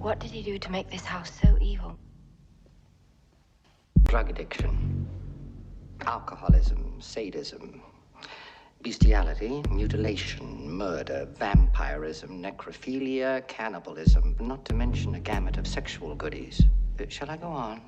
What did he do to make this house so evil? Drug addiction, alcoholism, sadism, bestiality, mutilation, murder, vampirism, necrophilia, cannibalism, not to mention a gamut of sexual goodies. Shall I go on?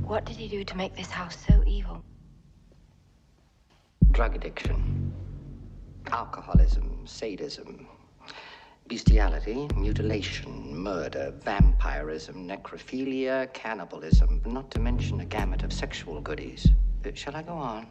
What did he do to make this house so evil? Drug addiction, alcoholism, sadism, bestiality, mutilation, murder, vampirism, necrophilia, cannibalism, not to mention a gamut of sexual goodies. Shall I go on?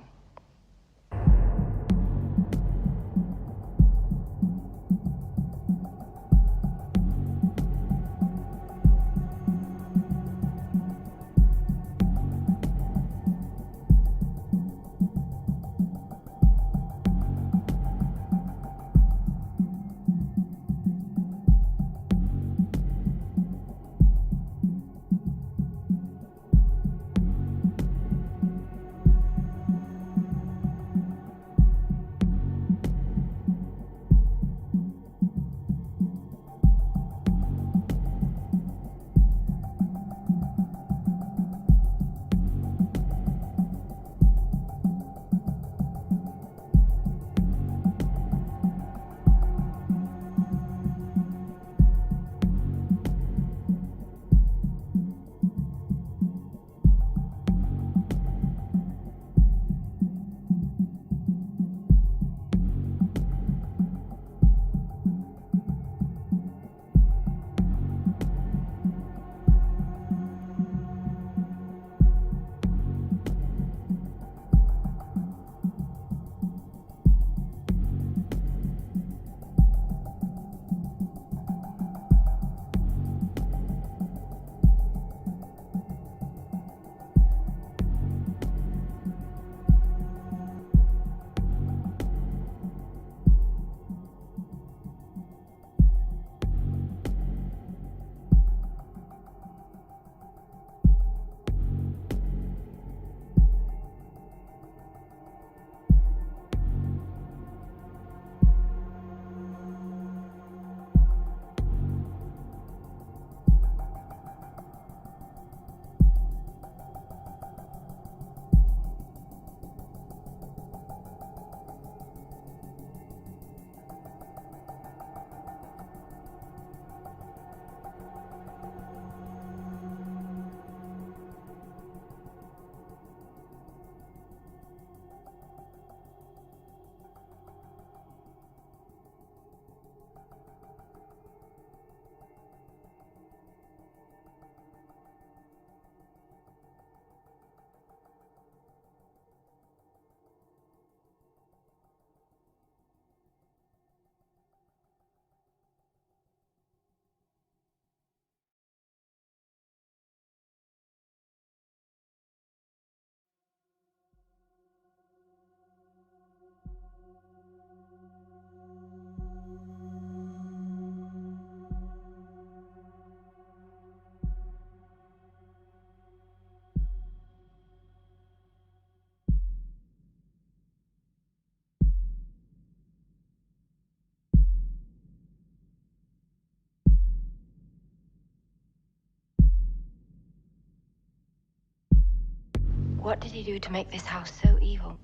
What did he do to make this house so evil?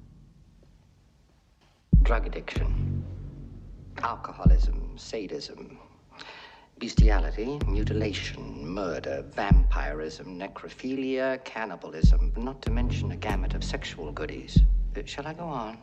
Drug addiction, alcoholism, sadism, bestiality, mutilation, murder, vampirism, necrophilia, cannibalism, not to mention a gamut of sexual goodies. Shall I go on?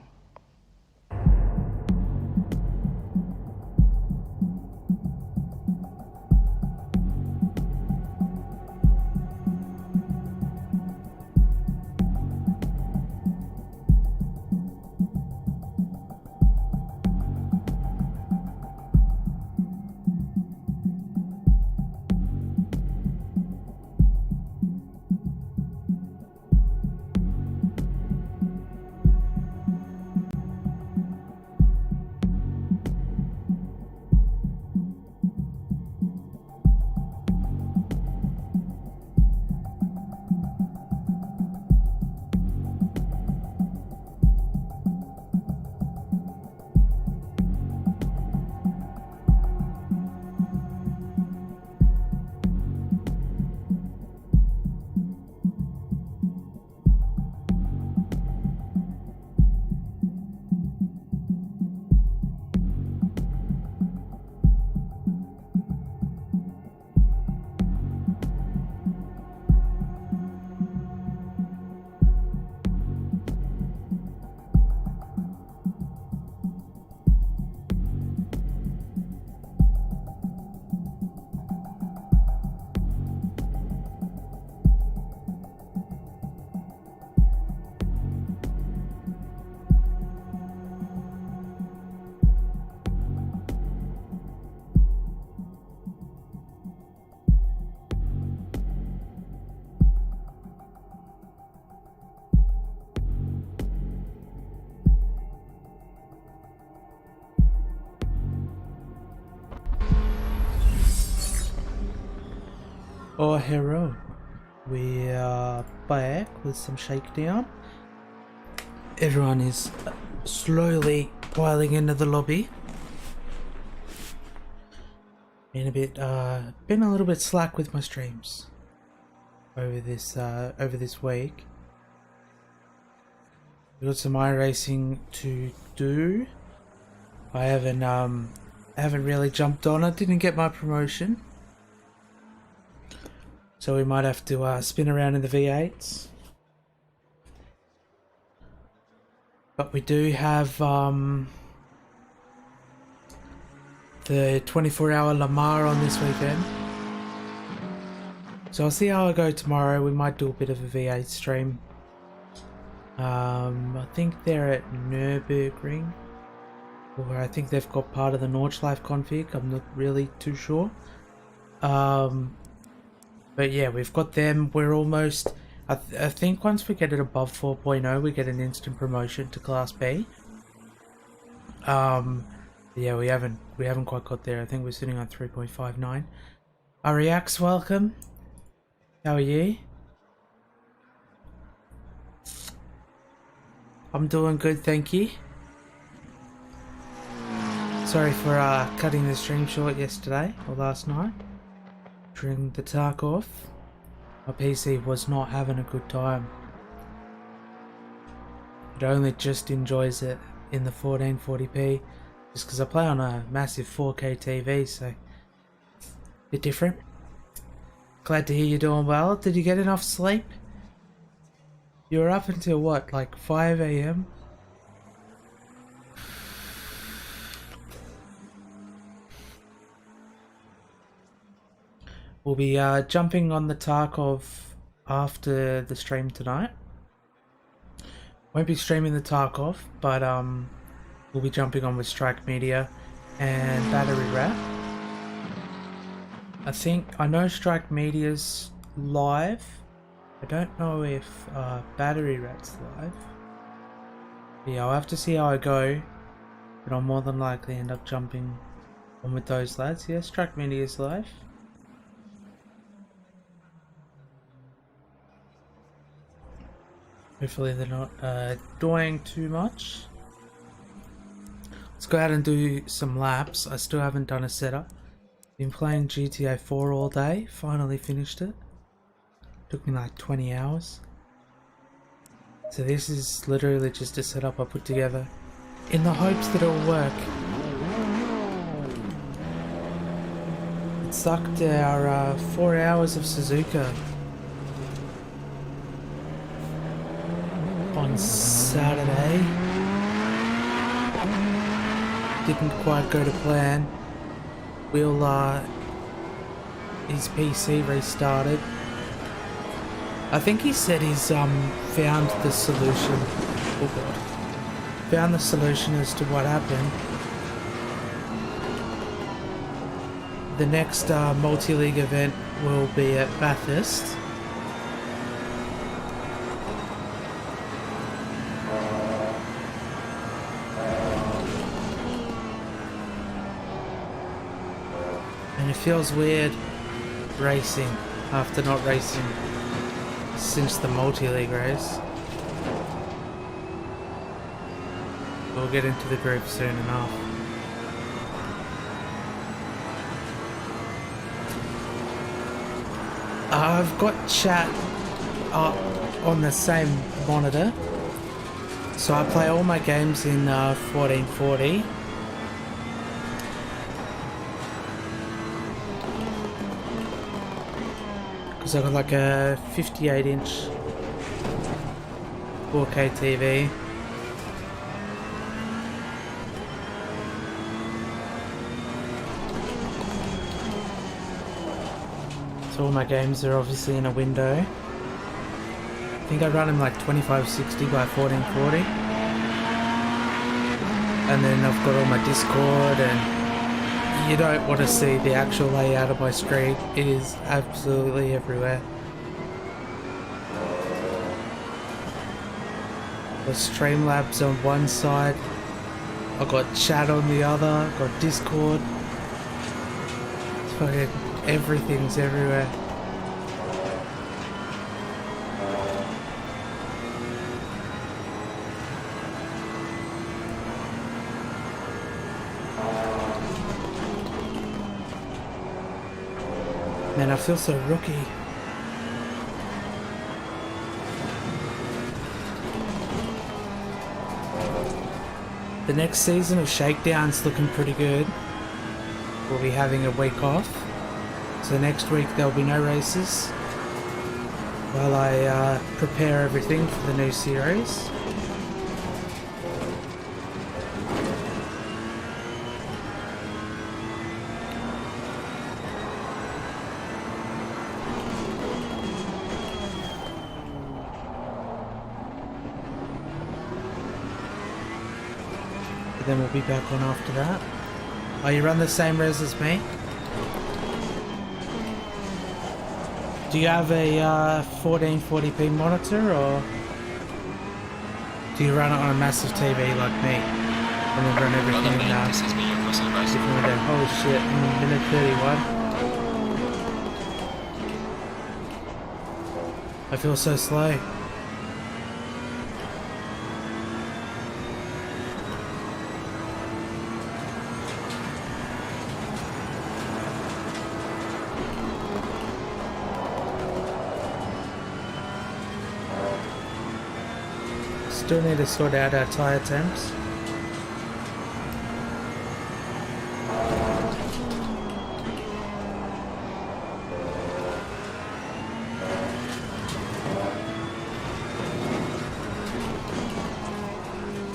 Oh, hello. We are back with some Shakedown. Everyone is slowly piling into the lobby. Been a little bit slack with my streams over this week. We got some iRacing to do. I haven't really jumped on it. Didn't get my promotion. So we might have to spin around in the V8s. But we do have the 24-hour Lamar on this weekend. So I'll see how I go tomorrow. We might do a bit of a V8 stream. I think they're at Nürburgring. Or I think they've got part of the Nordschleife config. I'm not really too sure. But yeah, we've got them. We're almost... I think once we get it above 4.0, we get an instant promotion to Class B. Yeah, we haven't quite got there. I think we're sitting on 3.59. Ariax, welcome. How are you? I'm doing good, thank you. Sorry for cutting the stream short yesterday or last night. During the Tarkov, my PC was not having a good time. It only just enjoys it in the 1440p, just because I play on a massive 4K TV, so a bit different. Glad to hear you're doing well. Did you get enough sleep? You were up until what, like 5 AM? We'll be jumping on the Tarkov after the stream tonight. Won't be streaming the Tarkov, but we'll be jumping on with Strike Media and Battery Rat. I know Strike Media's live. I don't know if Battery Rat's live. But yeah, I'll have to see how I go, but I'll more than likely end up jumping on with those lads. Yeah, Strike Media's live. Hopefully they're not doing too much. Let's go out and do some laps. I still haven't done a setup. Been playing GTA 4 all day. Finally finished it. Took me like 20 hours. So this is literally just a setup I put together in the hopes that it'll work. It sucked our 4 hours of Suzuka on Saturday. Didn't quite go to plan. His PC restarted. I think he said he's found the solution. Oh god. Found the solution as to what happened. The next multi-league event will be at Bathurst. And it feels weird racing after not racing since the multi-league race. We'll get into the group soon enough. I've got chat up on the same monitor, so I play all my games in 1440. Because I've got like a 58-inch 4K TV. So all my games are obviously in a window. I think I run them like 2560 by 1440. And then I've got all my Discord, and you don't want to see the actual layout of my screen. It is absolutely everywhere. The Streamlabs on one side, I've got chat on the other, I've got Discord. It's fucking everything's everywhere. Man, I feel so rookie. The next season of Shakedown's looking pretty good. We'll be having a week off. So next week there'll be no races while I prepare everything for the new series. Then we'll be back on after that. Oh, you run the same res as me? Do you have a 1440p monitor, or do you run it on a massive TV like me? And then run everything different window? Holy shit, I'm in minute 31. I feel so slow. Still need to sort out our tyre temps.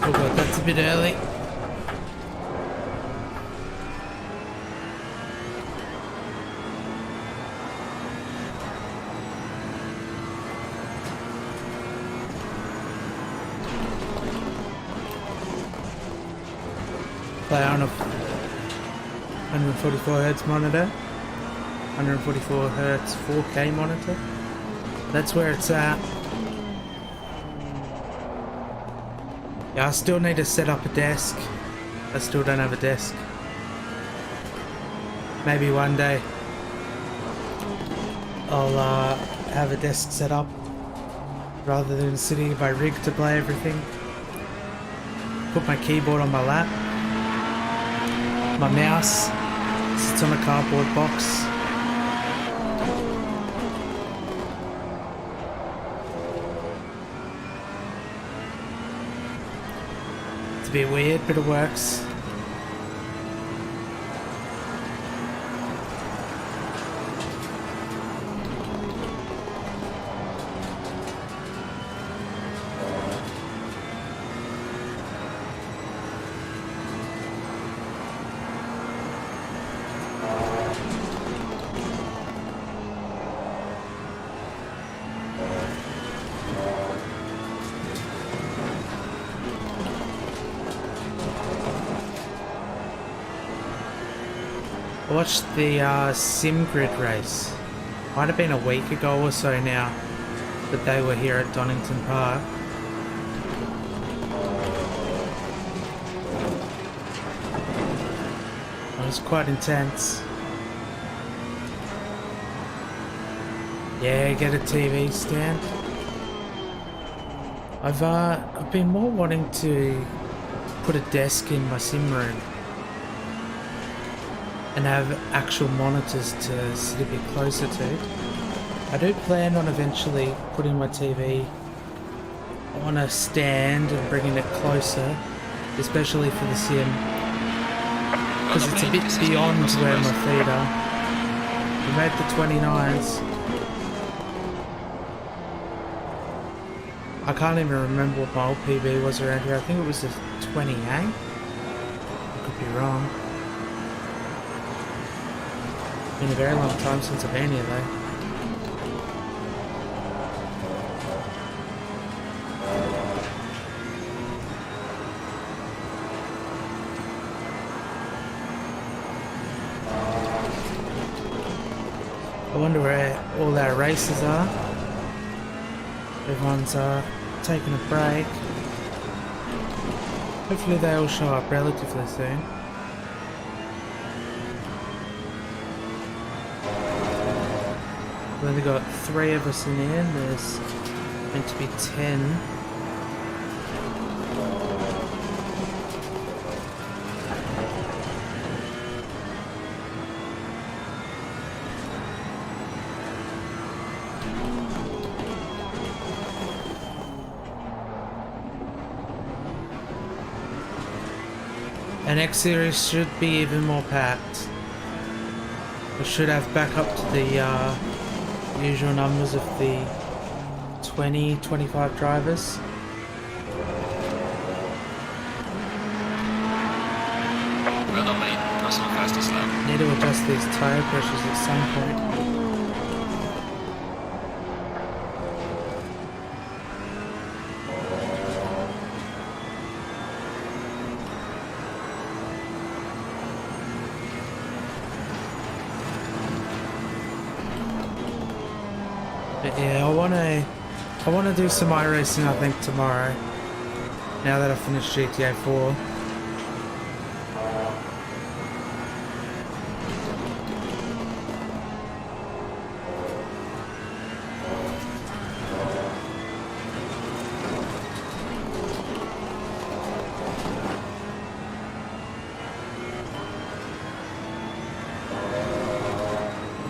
Oh god, that's a bit early. Play on a 144Hz monitor, 144Hz 4K monitor. That's where it's at. Yeah, I still need to set up a desk. I still don't have a desk. Maybe one day I'll have a desk set up rather than sitting in my rig to play everything. Put my keyboard on my lap. My mouse sits on a cardboard box. bit weird, but it works. I watched the Sim Grid race. Might have been a week ago or so now that they were here at Donington Park. It was quite intense. Yeah, get a TV stand. I've been more wanting to put a desk in my sim room and have actual monitors to sit a bit closer to. I do plan on eventually putting my TV on a stand and bringing it closer, especially for the sim, because it's a bit beyond where my feet are. We made the 29s. I can't even remember what my old PB was around here. I think it was a 28. I could be wrong. Been a very long time since I've been here though. I wonder where all our races are. Everyone's taking a break. Hopefully they all show up relatively soon. We've only got 3 of us in here, and there's meant to be 10. And X Series should be even more packed. We should have back up to the usual numbers of the 20-25 drivers. Well done, mate. That's not fastest lap. Need to adjust these tyre pressures at some point. But yeah, I wanna do some iRacing I think tomorrow. Now that I've finished GTA 4.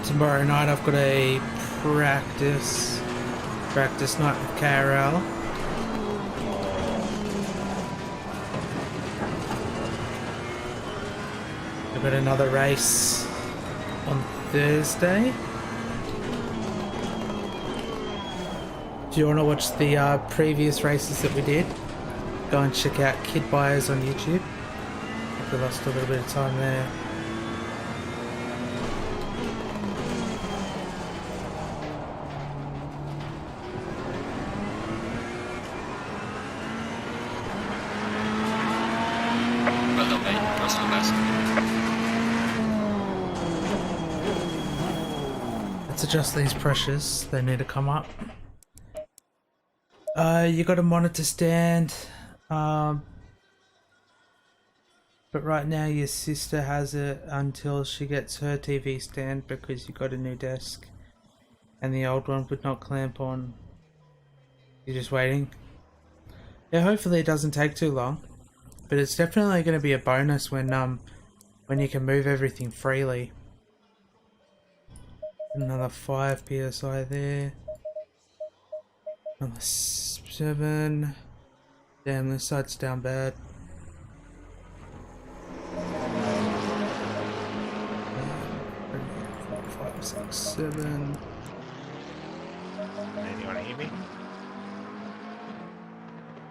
Tomorrow night I've got a practice night with KRL. I've got another race on Thursday. Do you want to watch the previous races that we did? Go and check out Kid Buyers on YouTube. We lost a little bit of time there. Let's adjust these pressures, they need to come up. You got a monitor stand, but right now your sister has it until she gets her TV stand because you got a new desk and the old one would not clamp on. You're just waiting? Yeah, hopefully it doesn't take too long, but it's definitely going to be a bonus when you can move everything freely. Another 5 PSI there. Another 7. Damn, this side's down bad. 6, 7. Anyone hear me?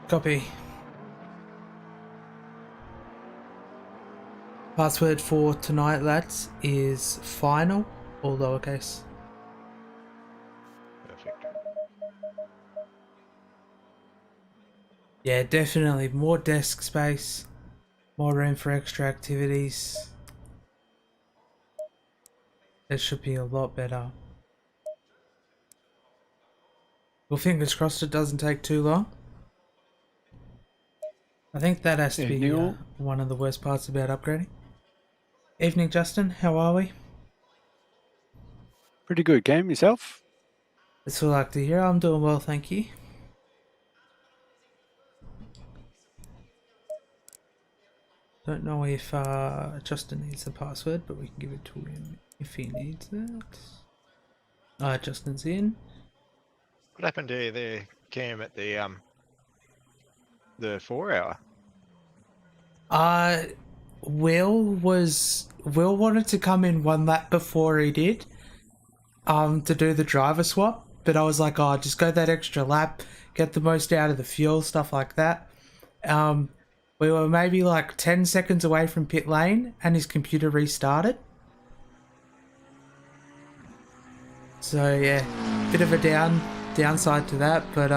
Copy. Password for tonight, lads, is final, all lowercase. Perfect. Yeah, definitely more desk space, more room for extra activities. It should be a lot better. Well, fingers crossed it doesn't take too long. I think that has to be Neil. one of the worst parts about upgrading. Evening, Justin. How are we? Pretty good game yourself. It's all I like to hear. I'm doing well, thank you. Don't know if Justin needs the password, but we can give it to him if he needs it. Justin's in. What happened to the game at the 4 hour? Will wanted to come in one lap before he did, to do the driver swap, but I was like, oh, just go that extra lap, get the most out of the fuel, stuff like that. We were maybe like 10 seconds away from pit lane and his computer restarted. So yeah, bit of a downside to that, but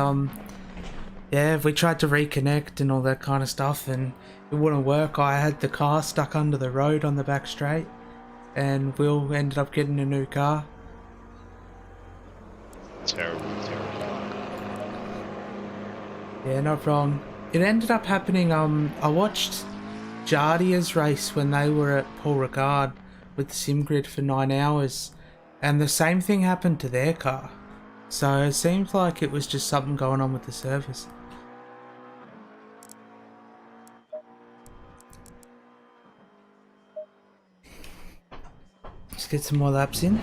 yeah, we tried to reconnect and all that kind of stuff and it wouldn't work. I had the car stuck under the road on the back straight and Will ended up getting a new car. Terrible. Yeah, no problem. It ended up happening, I watched Jardia's race when they were at Paul Ricard with the SimGrid for 9 hours and the same thing happened to their car. So it seems like it was just something going on with the service. Let's get some more laps in.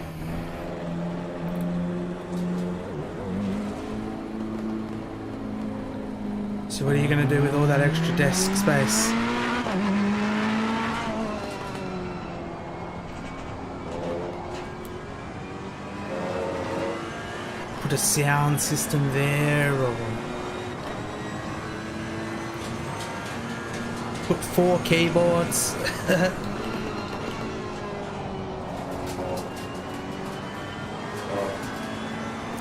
So what are you going to do with all that extra desk space? Put a sound system there, or put 4 keyboards. A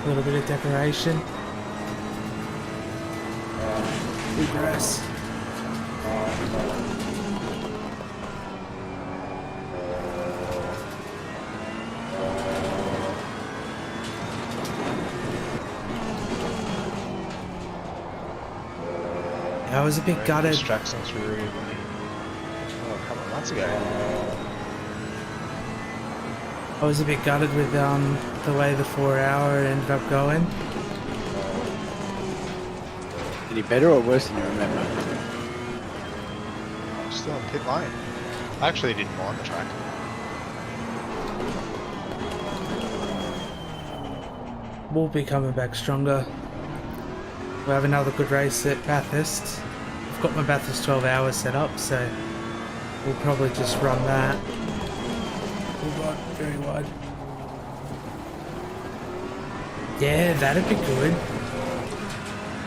little bit of decoration. Good grass. I was a bit gutted. Distractions were really a couple of months ago. I was a bit gutted with the way the 4 hour ended up going. Any better or worse than you remember? I'm still in pit lane. I actually didn't mind the track. We'll be coming back stronger. We'll have another good race at Bathurst. I've got my Bathurst 12 hours set up, so we'll probably just run that. Oh god, very wide. Yeah, that'd be good.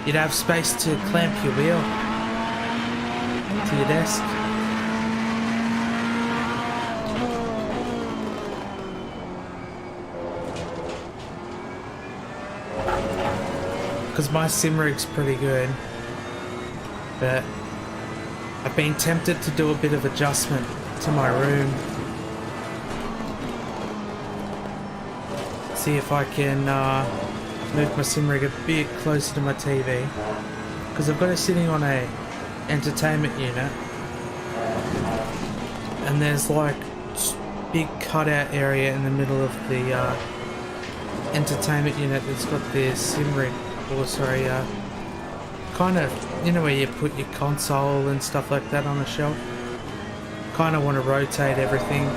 You'd have space to clamp your wheel to your desk. Because my sim rig's pretty good, but I've been tempted to do a bit of adjustment to my room. See if I can move my sim rig a bit closer to my TV, because I've got it sitting on a entertainment unit and there's like big cutout area in the middle of the entertainment unit that's got the sim rig, or sorry, kind of, you know, where you put your console and stuff like that on a shelf. Kind of want to rotate everything,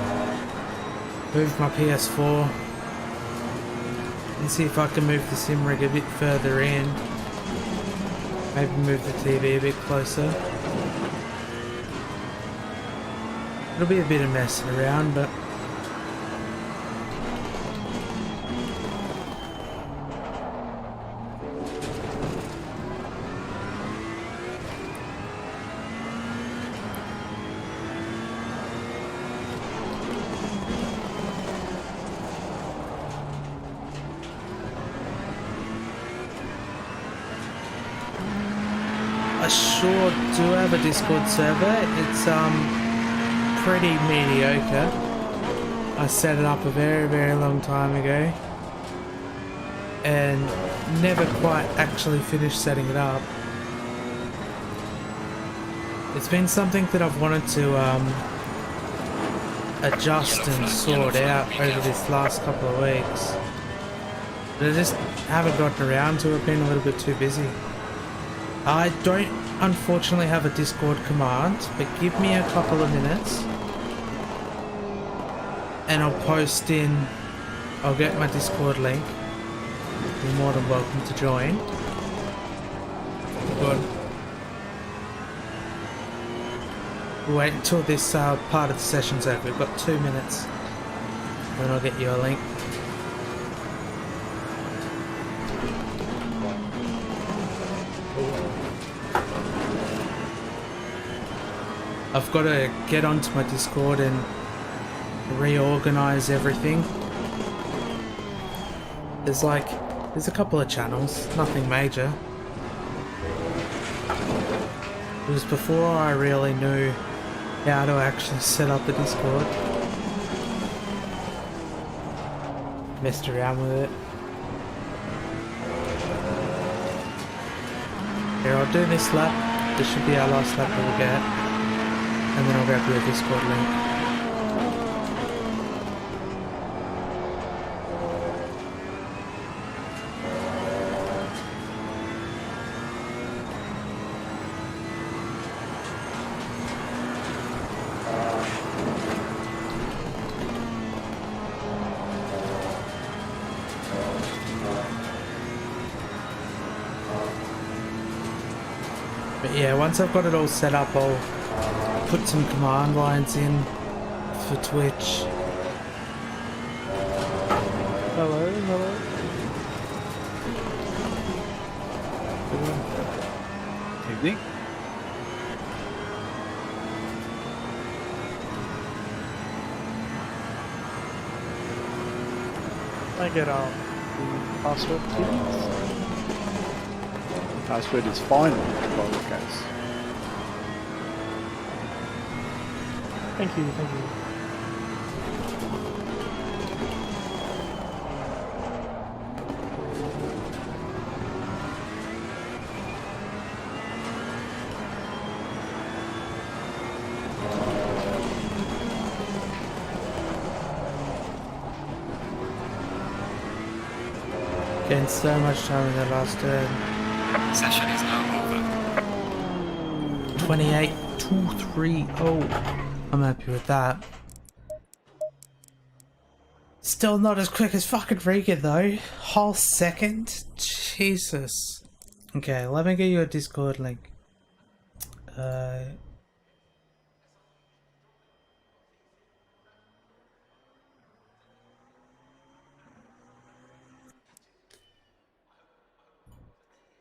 move my PS4 and see if I can move the sim rig a bit further in. Maybe move the TV a bit closer. It'll be a bit of messing around, but I sure do have a Discord server. It's pretty mediocre. I set it up a very, very long time ago and never quite actually finished setting it up. It's been something that I've wanted to adjust and sort out over this last couple of weeks. But I just haven't gotten around to it, been a little bit too busy. I don't unfortunately have a Discord command, but give me a couple of minutes and I'll post in, I'll get my Discord link. You're more than welcome to join. Good. We'll wait until this part of the session's over. We've got 2 minutes. Then I'll get you a link. I've got to get onto my Discord and reorganize everything. There's a couple of channels, nothing major. It was before I really knew how to actually set up the Discord. Messed around with it. Here, I'll do this lap. This should be our last lap that we'll get. And then I'll grab you a Discord link. But yeah, once I've got it all set up, I'll put some command lines in for Twitch. Hello, hello. Evening. I get out the password, please. Password is final, lowercase. Thank you, thank you. Getting so much time in the last turn. Session is now over. 28-2-3-0. I'm happy with that. Still not as quick as fucking Regan though. Whole second? Jesus. Okay, let me get you a Discord link.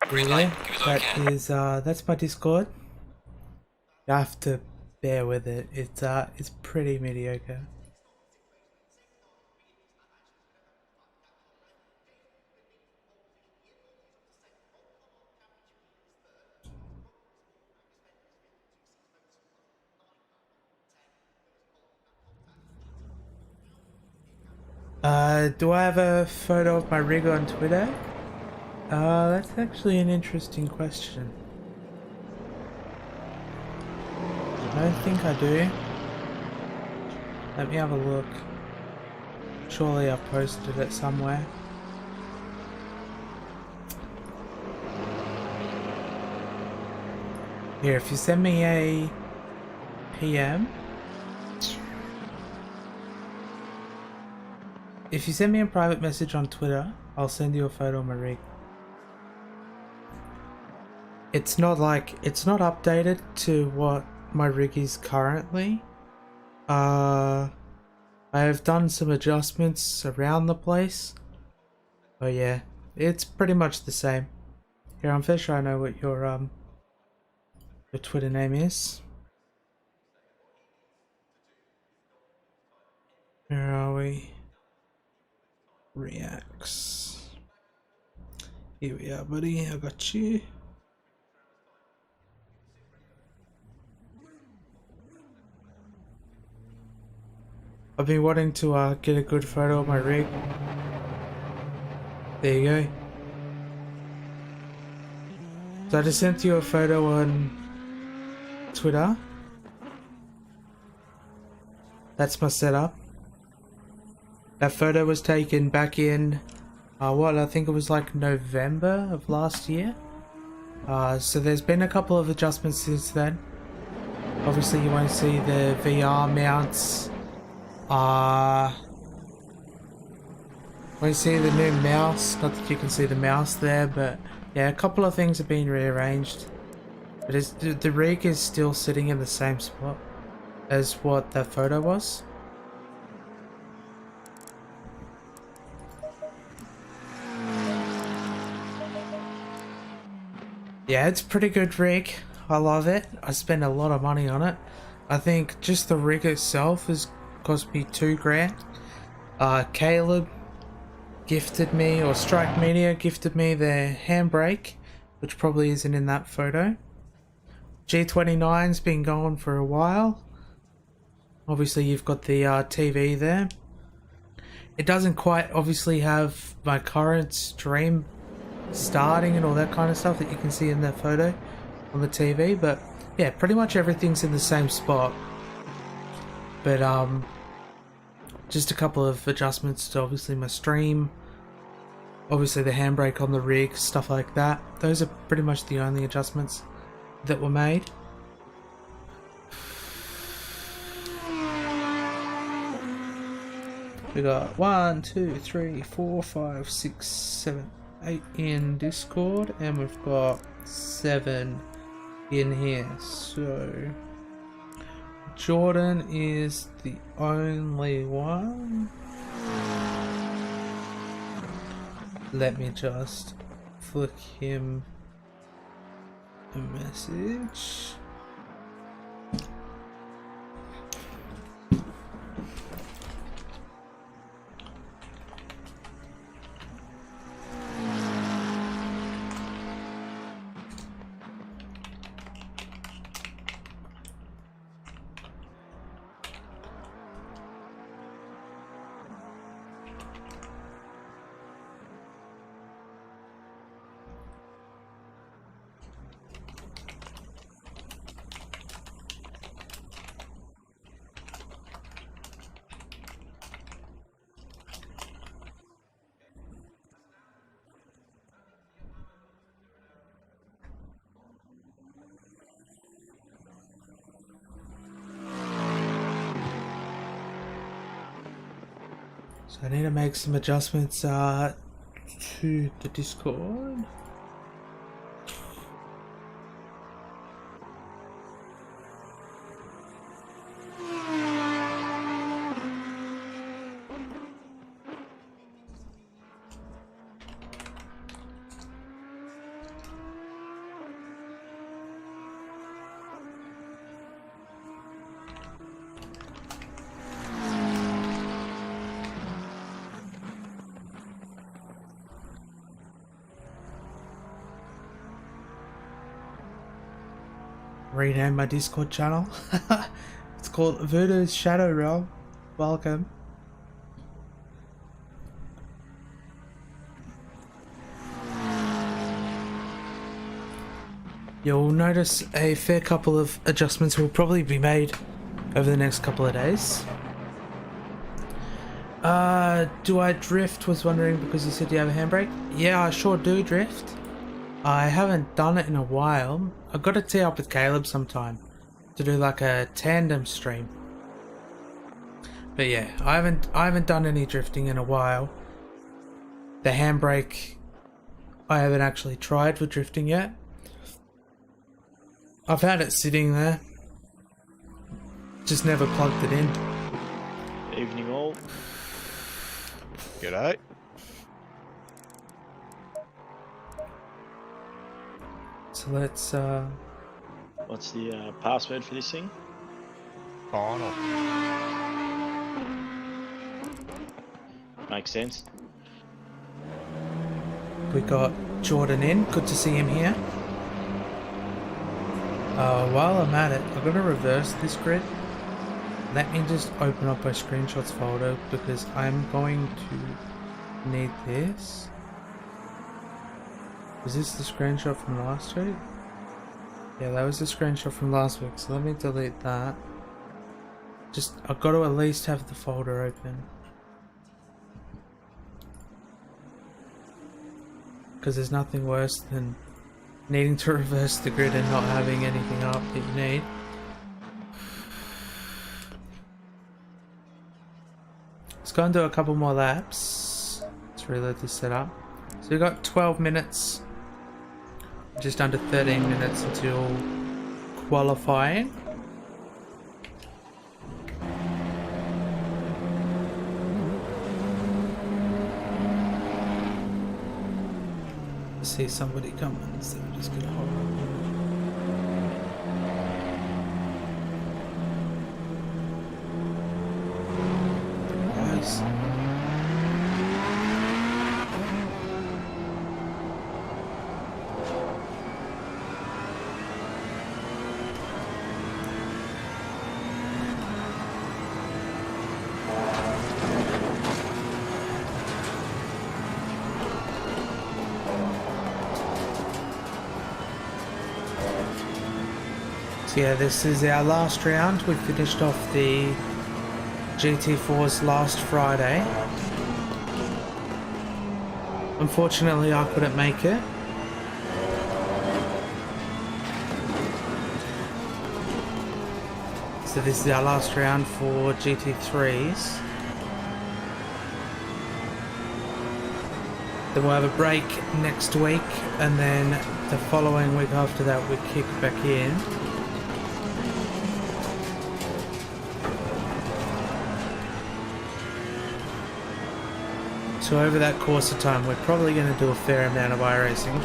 Green light. Give it all you can. That is that's my Discord. You have to bear with it. It's pretty mediocre. Do I have a photo of my rig on Twitter? That's actually an interesting question. I don't think I do. Let me have a look. Surely I've posted it somewhere. Here, if you send me a PM. If you send me a private message on Twitter, I'll send you a photo of my rig. It's not updated to what my rig is currently. I have done some adjustments around the place. But yeah, it's pretty much the same. Here, I'm fairly sure I know what your Twitter name is. Where are we? Reacts. Here we are, buddy. I got you. I've been wanting to get a good photo of my rig. There you go. So I just sent you a photo on Twitter. That's my setup. That photo was taken back in, I think it was like November of last year. So there's been a couple of adjustments since then. Obviously you won't see the VR mounts. Won't see the new mouse. Not that you can see the mouse there, but yeah, a couple of things have been rearranged. But the rig is still sitting in the same spot as what that photo was. Yeah, it's a pretty good rig. I love it. I spent a lot of money on it. I think just the rig itself has cost me $2,000. Caleb gifted me, or Strike Media gifted me their handbrake, which probably isn't in that photo. G29's been going for a while. Obviously you've got the TV there. It doesn't quite obviously have my current stream starting and all that kind of stuff that you can see in that photo on the TV, but yeah, pretty much everything's in the same spot. But just a couple of adjustments to obviously my stream, obviously the handbrake on the rig, stuff like that. Those are pretty much the only adjustments that were made. We got 1, 2, 3, 4, 5, 6, 7, 8 in Discord, and we've got 7 in here. So Jordan is the only one. Let me just flick him a message. So I need to make some adjustments to the Discord. Rename my Discord channel. It's called Voodoo's Shadow Realm. Welcome. You'll notice a fair couple of adjustments will probably be made over the next couple of days. Do I drift? Was wondering because you said you have a handbrake. Yeah, I sure do drift. I haven't done it in a while. I've got to tee up with Caleb sometime to do like a tandem stream. But yeah, I haven't done any drifting in a while. The handbrake I haven't actually tried for drifting yet. I've had it sitting there, just never plugged it in. Evening all. G'day. So let's What's the password for this thing? Final. Makes sense. we got Jordan in. Good to see him here. While I'm at it, I'm gonna reverse this grid. Let me just open up my screenshots folder because I'm going to need this. Is this the screenshot from last week? Yeah, that was the screenshot from last week, so let me delete that. I've got to at least have the folder open. Because there's nothing worse than needing to reverse the grid and not having anything up that you need. Let's go and do a couple more laps. Let's reload this setup. So we've got 12 minutes, just under 13 minutes until qualifying. I see somebody coming, so I'm just gonna hold on. Nice. So yeah, this is our last round. We finished off the GT4s last Friday. Unfortunately, I couldn't make it. So this is our last round for GT3s. Then we'll have a break next week, and then the following week after that we kick back in. So over that course of time, we're probably going to do a fair amount of iRacing.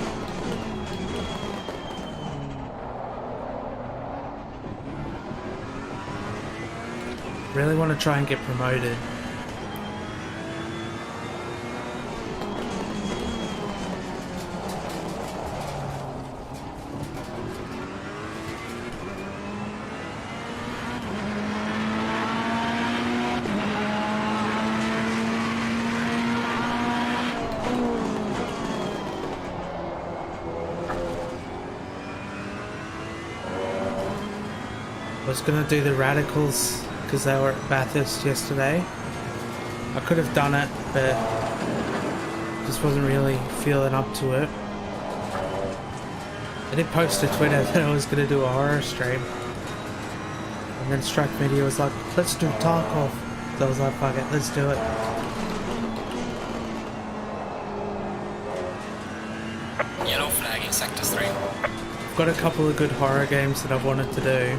Really want to try and get promoted. I was gonna do the radicals because they were at Bathurst yesterday. I could have done it, but just wasn't really feeling up to it. I did post to Twitter that I was gonna do a horror stream, and then Strike Media was like, "Let's do Tarkov." So I was like, "Fuck it, let's do it." Yellow flag in Sector 3. I've got a couple of good horror games that I've wanted to do.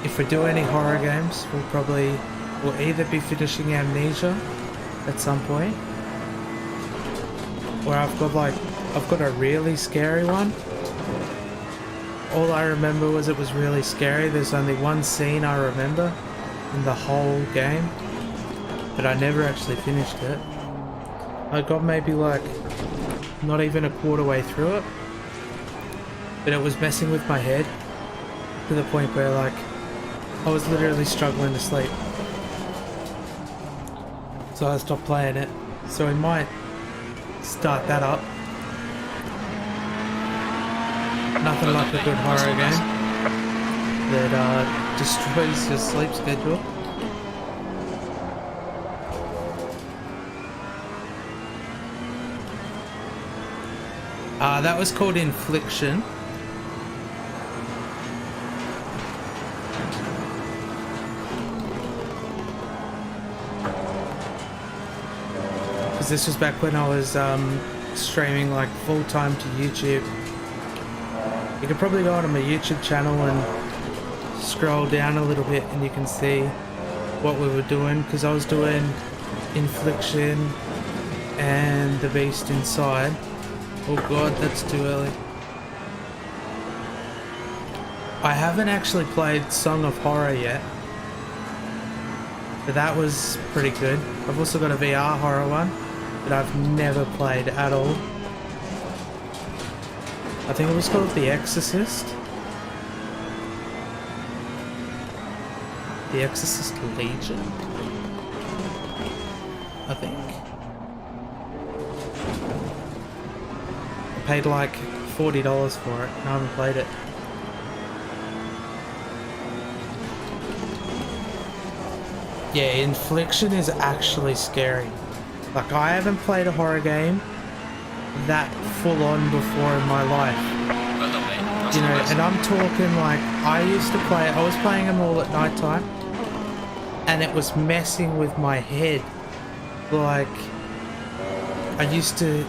If we do any horror games, we'll either be finishing Amnesia at some point, or I've got a really scary one. All I remember was it was really scary. There's only one scene I remember in the whole game, but I never actually finished it. I got maybe like not even a quarter way through it, but it was messing with my head to the point where like I was literally struggling to sleep. So I stopped playing it. So we might start that up. Nothing like a good horror game that destroys your sleep schedule. That was called Infliction. This was back when I was streaming like full-time to YouTube. You could probably go onto my YouTube channel and scroll down a little bit and you can see what we were doing, because I was doing Infliction and The Beast Inside. Oh god, that's too early. I haven't actually played Song of Horror yet, but that was pretty good. I've also got a VR horror one that I've never played at all. I think it was called The Exorcist. The Exorcist Legion, I think. I paid like $40 for it, and I haven't played it. Yeah, Infliction is actually scary. Like, I haven't played a horror game that full on before in my life. You know, and I'm talking like, I used to play, I was playing them all at night time, and it was messing with my head. Like, I used to,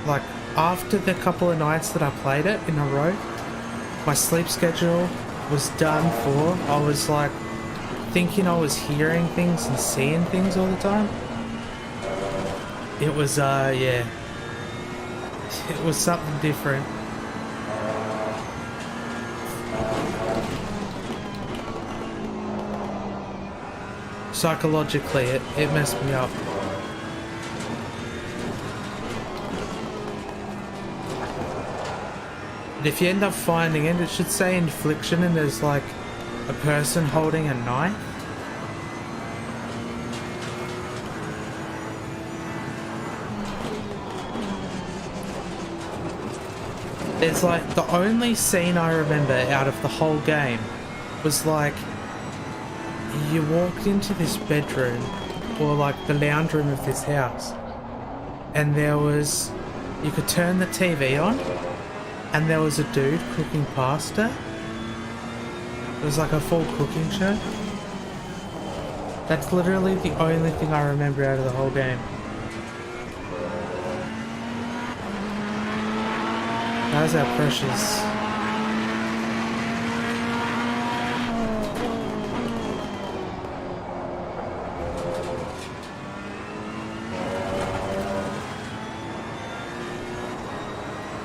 like, after the couple of nights that I played it in a row, my sleep schedule was done for. I was like, thinking I was hearing things and seeing things all the time. It was, yeah. It was something different. Psychologically, it messed me up. And if you end up finding it, it should say Infliction and there's like a person holding a knife. It's like the only scene I remember out of the whole game was like you walked into this bedroom or like the lounge room of this house and there was, you could turn the TV on and there was a dude cooking pasta. It was like a full cooking show. That's literally the only thing I remember out of the whole game. How's our Precious?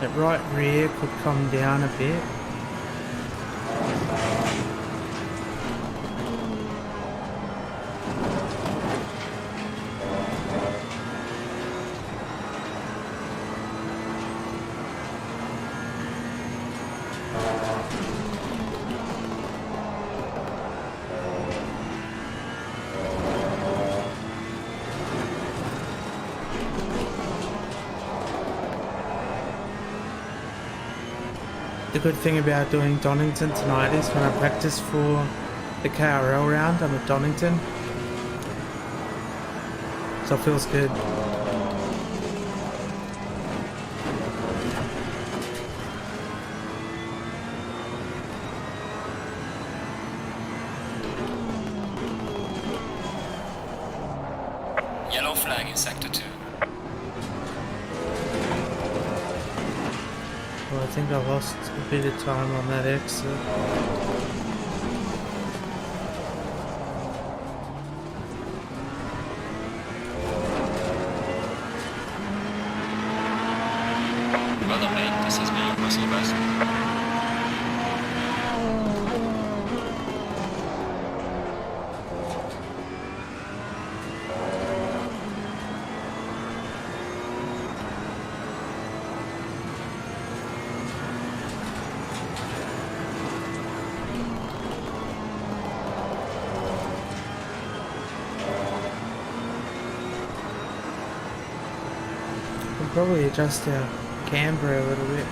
That right rear could come down a bit. The good thing about doing Donington tonight is when I practice for the KRL round, I'm at Donington. So it feels good. Yellow flag in sector 2. Well, I think I lost a bit of time on that exit. Well done, mate. This has been your personal best. Probably adjust our camber a little bit.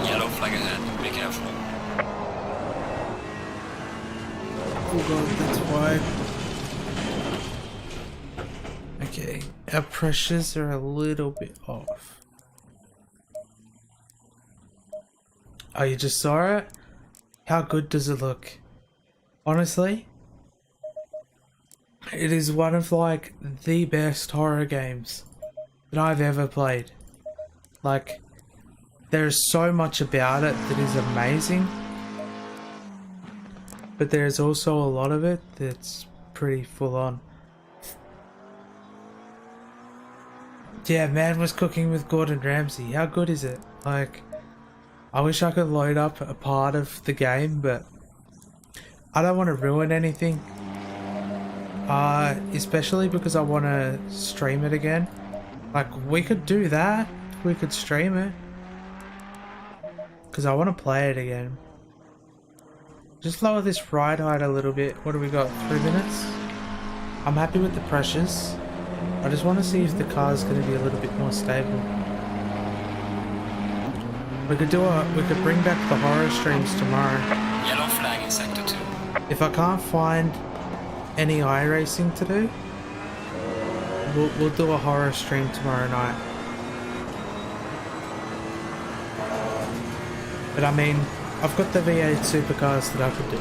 Yellow flag ahead. Be careful. Oh god, that's wide. Okay, our pressures are a little bit off. Oh, you just saw it? How good does it look? Honestly, it is one of like the best horror games that I've ever played. Like, there's so much about it that is amazing, but there's also a lot of it that's pretty full on. Yeah, man was cooking with Gordon Ramsay. How good is it? Like, I wish I could load up a part of the game, but I don't want to ruin anything. Especially because I want to stream it again. Like, we could do that. We could stream it. because I want to play it again. Just lower this ride height a little bit. What do we got? 3 minutes? I'm happy with the pressures. I just want to see if the car's going to be a little bit more stable. We could bring back the horror streams tomorrow. Yellow flag in sector 2. If I can't find any iRacing to do, we'll do a horror stream tomorrow night. But I mean, I've got the V8 supercars that I could do.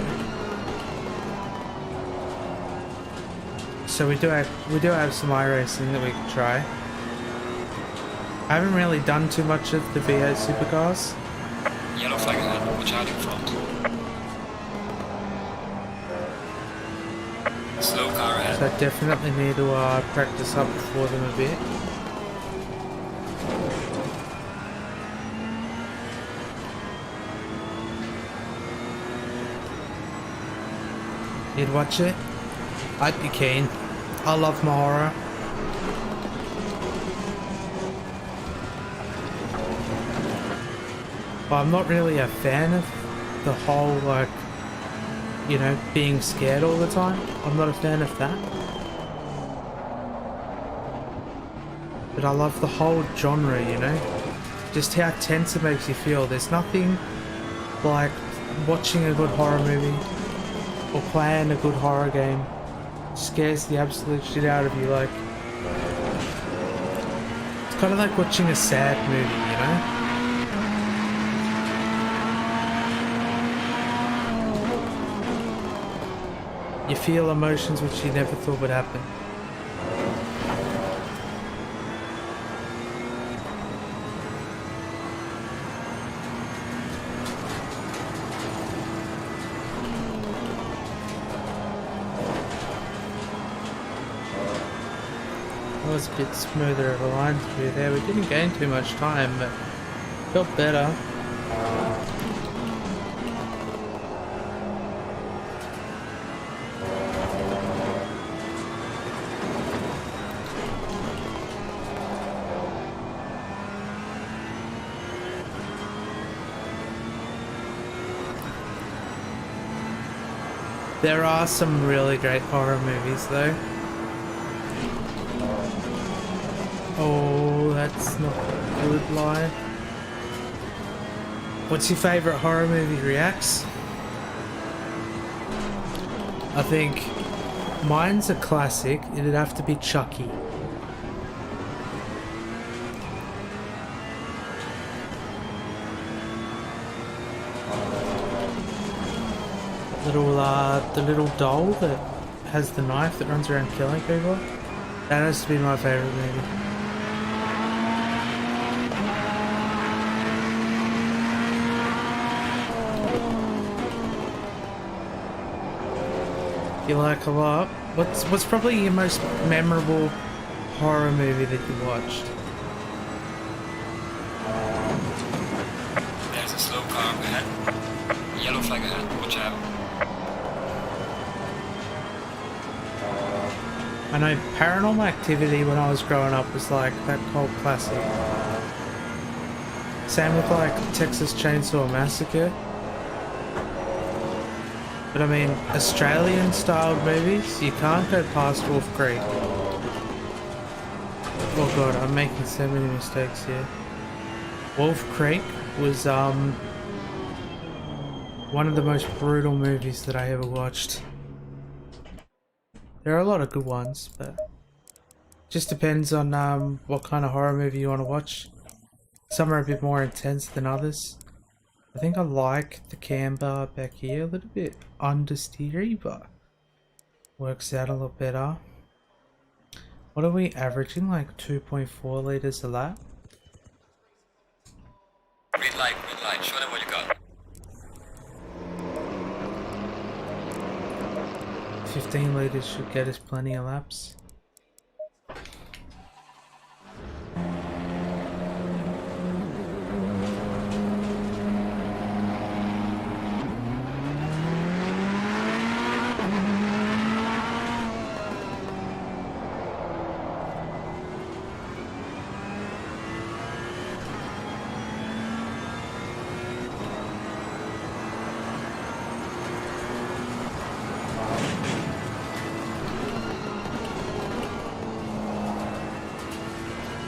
So we do have some iRacing that we can try. I haven't really done too much of the V8 supercars. Yellow flag ahead, watch out in front. Slow car ahead. So I definitely need to practice up before them a bit. You'd watch it? I'd be keen. I love my horror. But I'm not really a fan of the whole, like, you know, being scared all the time. I'm not a fan of that. But I love the whole genre, you know? Just how tense it makes you feel. There's nothing like watching a good horror movie or playing a good horror game. Scares the absolute shit out of you. Like, it's kind of like watching a sad movie, you know? You feel emotions which you never thought would happen. That was a bit smoother of a line through there. We didn't gain too much time, but felt better. There are some really great horror movies though. Oh, that's not a good lie. What's your favourite horror movie, Reacts? I think mine's a classic. It'd have to be Chucky. The little doll that has the knife that runs around killing people. That has to be my favourite movie. You like a lot? What's probably your most memorable horror movie that you watched? There's a slow car ahead. Yellow flag ahead, watch out. I know Paranormal Activity when I was growing up was like that cult classic. Same with like Texas Chainsaw Massacre. But I mean, Australian styled movies, you can't go past Wolf Creek. Oh god, I'm making so many mistakes here. Wolf Creek was one of the most brutal movies that I ever watched. There are a lot of good ones, but just depends on what kind of horror movie you want to watch. Some are a bit more intense than others. I think I like the camber back here a little bit understeery, but works out a lot better. What are we averaging? Like 2.4 litres a lap? Green light, show them what you got. 15 litres should get us plenty of laps.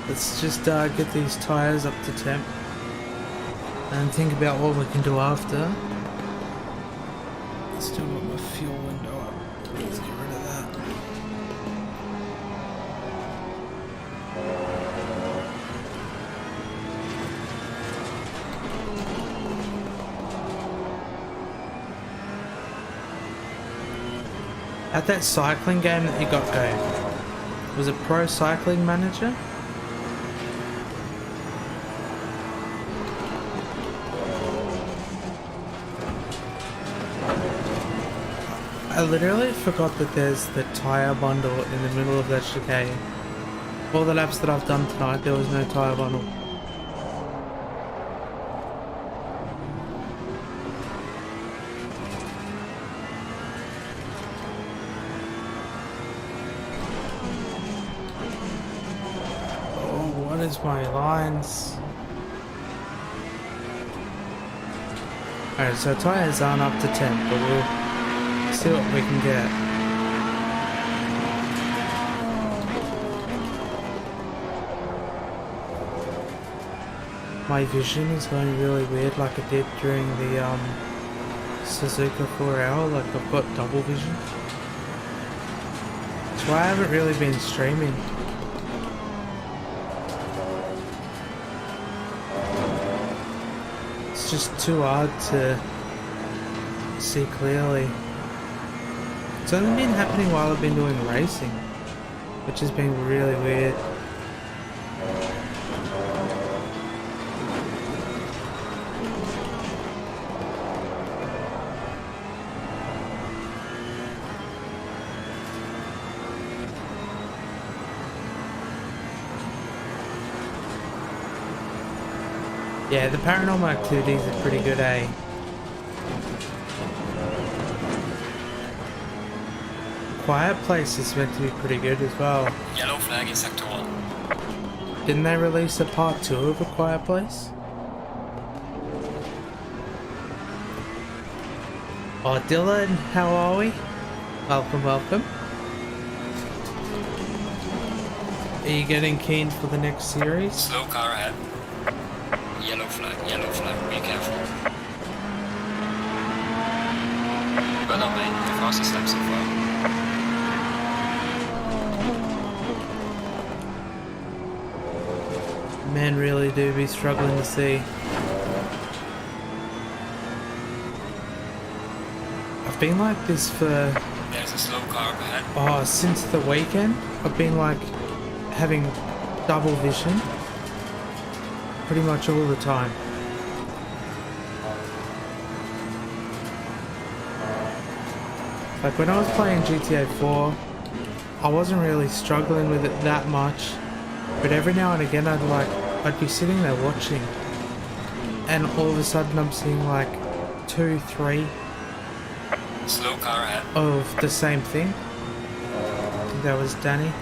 Let's just get these tyres up to temp and think about what we can do after. Still got my fuel window up. Let's get rid of that. At that cycling game that you got going, was it Pro Cycling Manager? I literally forgot that there's the tyre bundle in the middle of that chicane. All the laps that I've done tonight, there was no tyre bundle. Oh, what is my lines? Alright, so tyres aren't up to 10, but we'll see what we can get. My vision is going really weird like it did during the Suzuka 4-hour, like I've got double vision. That's why I haven't really been streaming. It's just too hard to see clearly. It's only been happening while I've been doing racing, which has been really weird. Yeah, the paranormal activities are pretty good, eh? Quiet Place is meant to be pretty good as well. Yellow flag in sector 1. Didn't they release a part 2 of A Quiet Place? Oh, Dylan, how are we? Welcome, welcome. Are you getting keen for the next series? Slow car ahead. Yellow flag, be careful. Well done, mate. The fastest lap so far. Men really do be struggling to see. I've been like this for... There's a slow car up ahead. Oh, since the weekend, I've been like having double vision pretty much all the time. Like when I was playing GTA 4, I wasn't really struggling with it that much, but every now and again I'd be sitting there watching, and all of a sudden I'm seeing like 2, 3 Slow car ahead. of the same thing. I think that was Danny.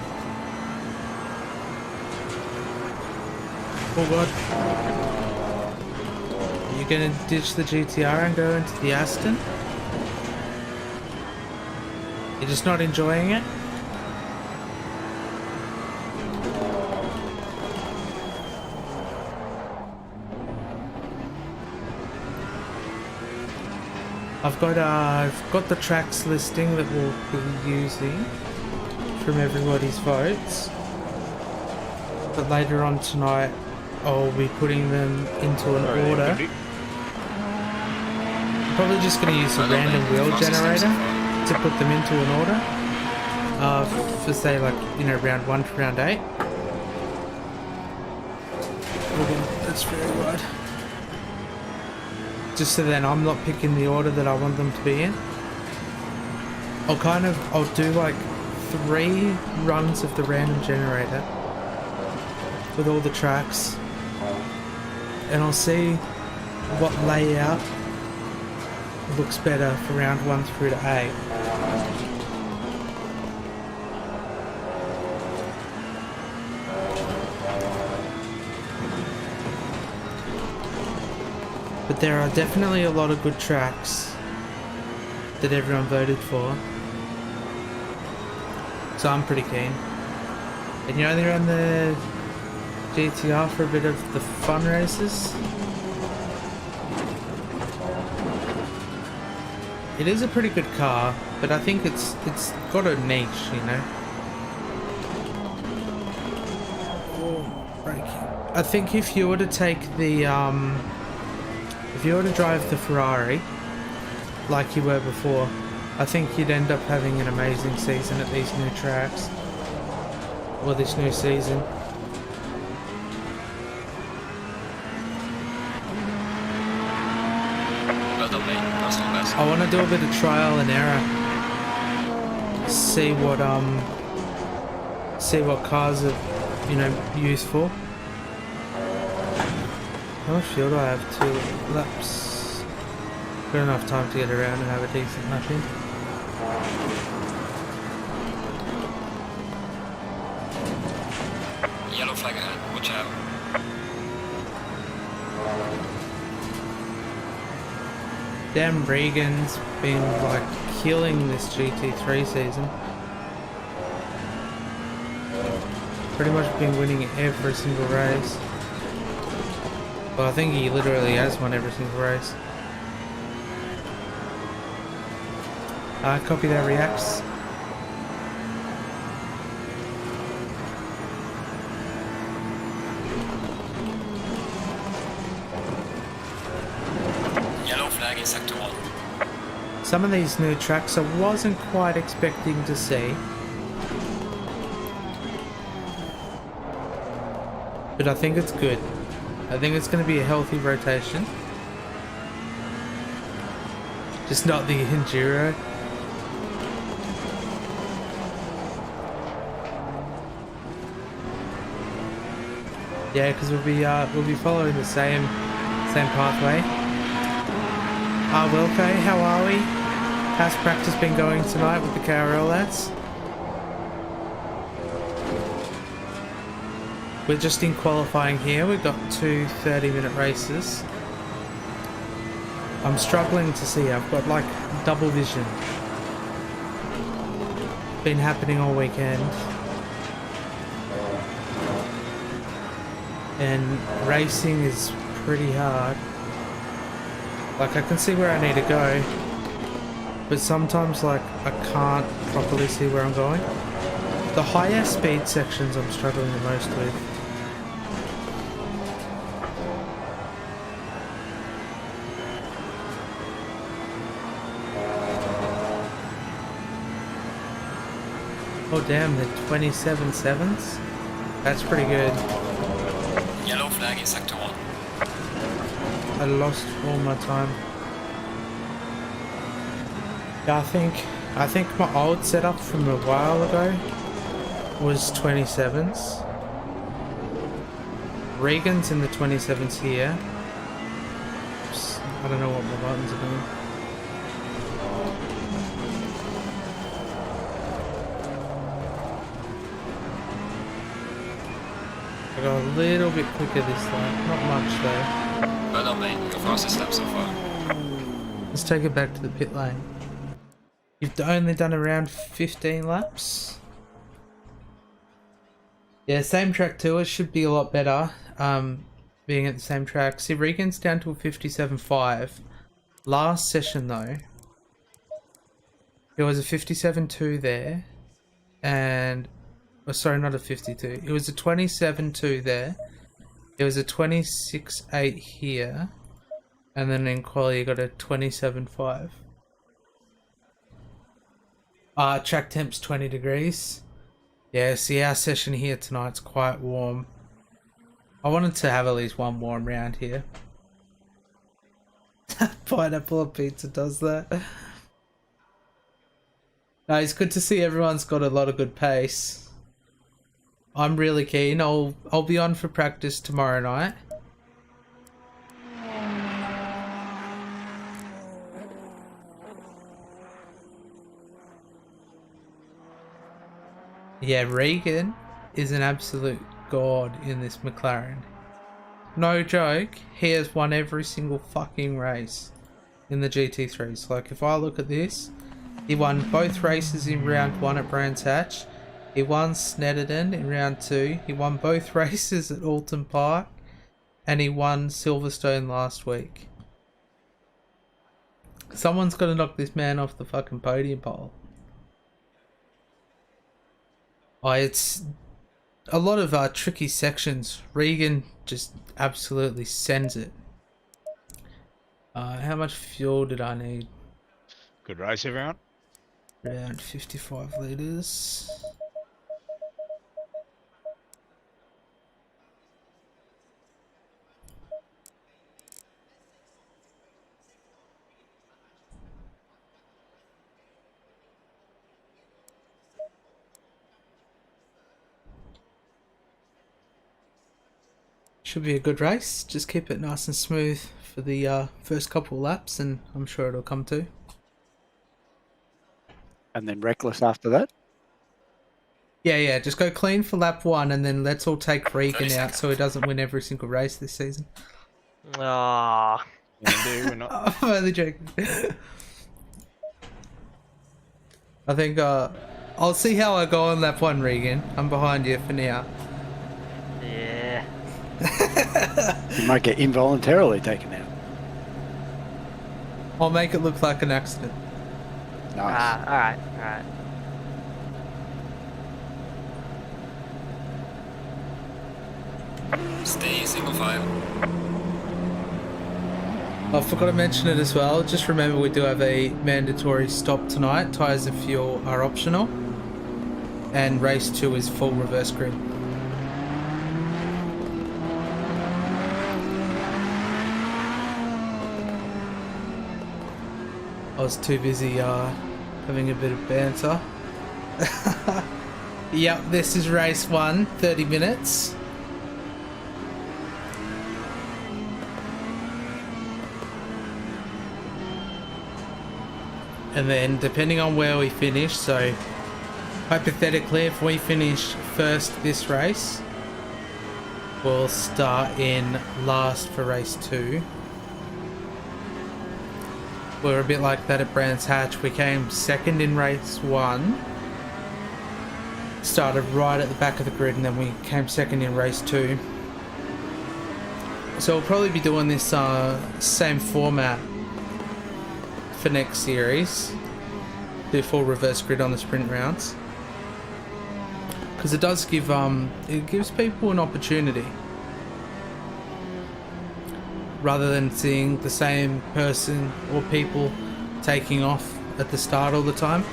Oh god. Are you gonna ditch the GTR and go into the Aston? You're just not enjoying it? I've got the tracks listing that we'll be using from everybody's votes, but later on tonight I'll be putting them into an order. I'm probably just going to use a random wheel generator to put them into an order for say like, you know, round 1 to round 8. That's very wide. Just so then I'm not picking the order that I want them to be in. I'll do like 3 runs of the random generator with all the tracks, and I'll see what layout looks better for round 1 through to 8. But there are definitely a lot of good tracks that everyone voted for, so I'm pretty keen. And you only run the GTR for a bit of the fun races. It is a pretty good car, but I think it's got a niche, you know. I think if you were to take the if you were to drive the Ferrari like you were before, I think you'd end up having an amazing season at these new tracks, or this new season. Well done, mate. Personal best. I want to do a bit of trial and error, see what cars are, you know, useful. How much fuel do I have? 2 laps. Got enough time to get around and have a decent lap in. Yellow flag ahead. Watch out. Damn, Regan's been like killing this GT3 season. Pretty much been winning every single race. Well, I think he literally has won every single race. Copy that, reacts. Yellow flag in sector 1. Some of these new tracks I wasn't quite expecting to see, but I think it's good. I think it's going to be a healthy rotation. Just not the enduro. Yeah, because we'll be following the same pathway. Wilco, how are we? How's practice been going tonight with the KRL lads? We're just in qualifying here. We've got 2 30-minute races. I'm struggling to see. I've got like double vision. Been happening all weekend. And racing is pretty hard. Like, I can see where I need to go, but sometimes like I can't properly see where I'm going. The higher speed sections I'm struggling the most with. Oh damn, the 27.7s? That's pretty good. Yellow flag in sector 1. I lost all my time. Yeah, I think my old setup from a while ago was 27s. Regan's in the 27s here. Oops, I don't know what my buttons are doing. I got a little bit quicker this time, not much though. Well done, mate. Your fastest lap so far. Let's take it back to the pit lane. You've only done around 15 laps? Yeah, same track too. It should be a lot better, being at the same track. See, Regan's down to a 57.5. Last session though, it was a 57.2 there, and oh, sorry, not a 52. It was a 27.2 there. It was a 26.8 here, and then in quali you got a 27.5. Track temp's 20 degrees. Yeah, see, our session here tonight's quite warm. I wanted to have at least one warm round here. Pineapple on pizza does that. No, it's good to see everyone's got a lot of good pace. I'm really keen. I'll be on for practice tomorrow night. Yeah, Regan is an absolute god in this McLaren. No joke, he has won every single fucking race in the GT3s. Like, if I look at this, he won both races in round 1 at Brands Hatch. He won Snedden in round 2. He won both races at Alton Park. And he won Silverstone last week. Someone's got to knock this man off the fucking podium pole. Oh, it's a lot of tricky sections. Regan just absolutely sends it. How much fuel did I need? Good race, everyone. Around 55 litres. Should be a good race. Just keep it nice and smooth for the first couple of laps, and I'm sure it'll come to. And then reckless after that. Yeah. Just go clean for lap 1, and then let's all take Regan out so he doesn't win every single race this season. Ah, we're not. I'm only joking. I think I'll see how I go on lap 1, Regan. I'm behind you for now. Yeah. You might get involuntarily taken out. I'll make it look like an accident. Nice. Alright. Stay single file. I forgot to mention it as well. Just remember we do have a mandatory stop tonight. Tyres and fuel are optional. And race 2 is full reverse grid. I was too busy having a bit of banter. Yep, this is race 1, 30 minutes. And then depending on where we finish, so hypothetically if we finish first this race, we'll start in last for race 2. We're a bit like that at Brands Hatch. We came second in race 1, started right at the back of the grid, and then we came second in race 2. So we'll probably be doing this same format for next series. Do full reverse grid on the sprint rounds, because it does give it gives people an opportunity rather than seeing the same person or people taking off at the start all the time.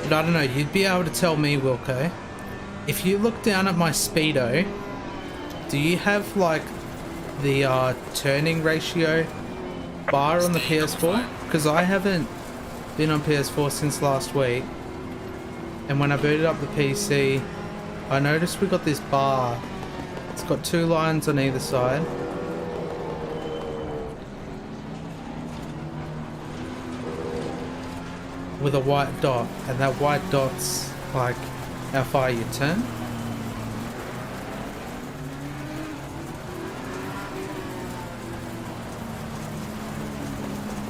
But I don't know, you'd be able to tell me, Wilco, if you look down at my speedo, do you have like the turning ratio bar on the PS4? Because I haven't been on PS4 since last week, and when I booted up the PC I noticed we got this bar. It's got 2 lines on either side. With a white dot, and that white dot's like how far you turn.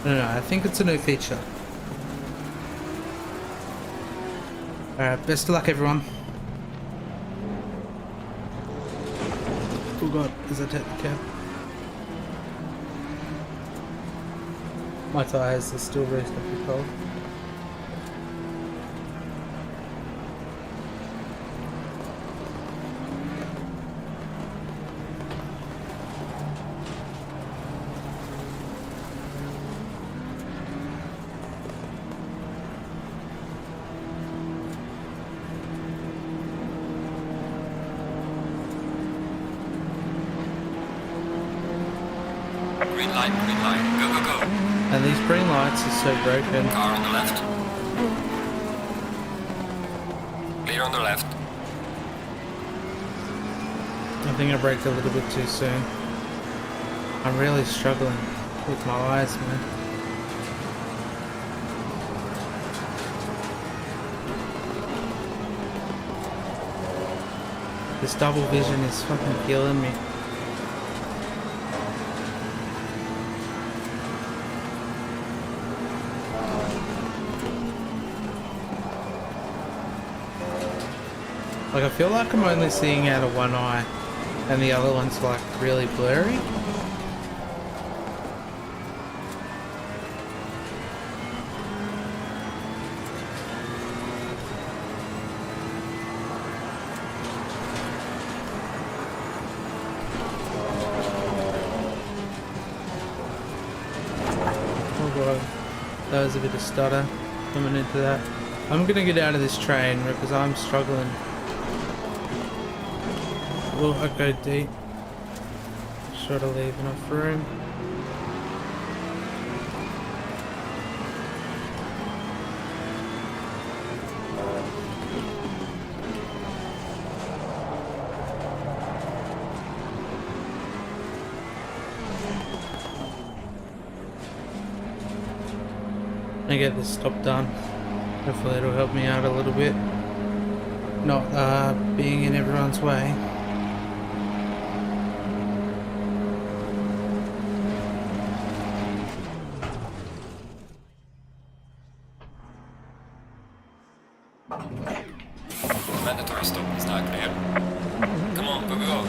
No, I think it's a new feature. Alright, best of luck everyone. Oh god, is that the cab? My tyres are still reasonably cold. Green line, go, go, go. And these green lights are so broken. Car on the left. Clear on the left. I think I braked a little bit too soon. I'm really struggling with my eyes, man. This double vision is fucking killing me. Like, I feel like I'm only seeing out of one eye, and the other one's like really blurry. Oh god, that was a bit of stutter coming into that. I'm gonna get out of this train because I'm struggling. Will I go deep? Sure to leave enough room. I get this stop done. Hopefully it'll help me out a little bit. Not being in everyone's way. Mandatory stop is not clear. Come on, go, go.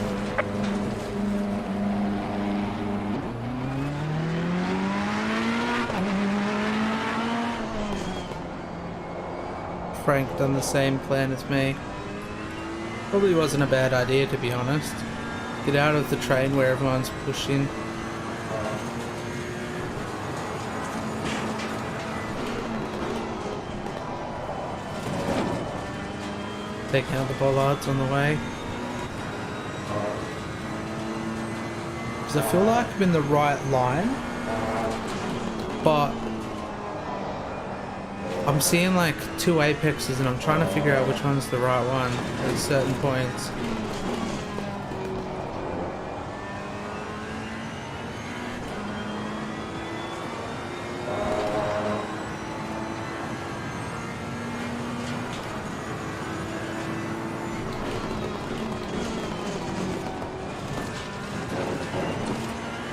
Frank done the same plan as me. Probably wasn't a bad idea, to be honest. Get out of the train where everyone's pushing. Take out the bollards on the way. Because I feel like I'm in the right line, but I'm seeing like two apexes and I'm trying to figure out which one's the right one at certain points.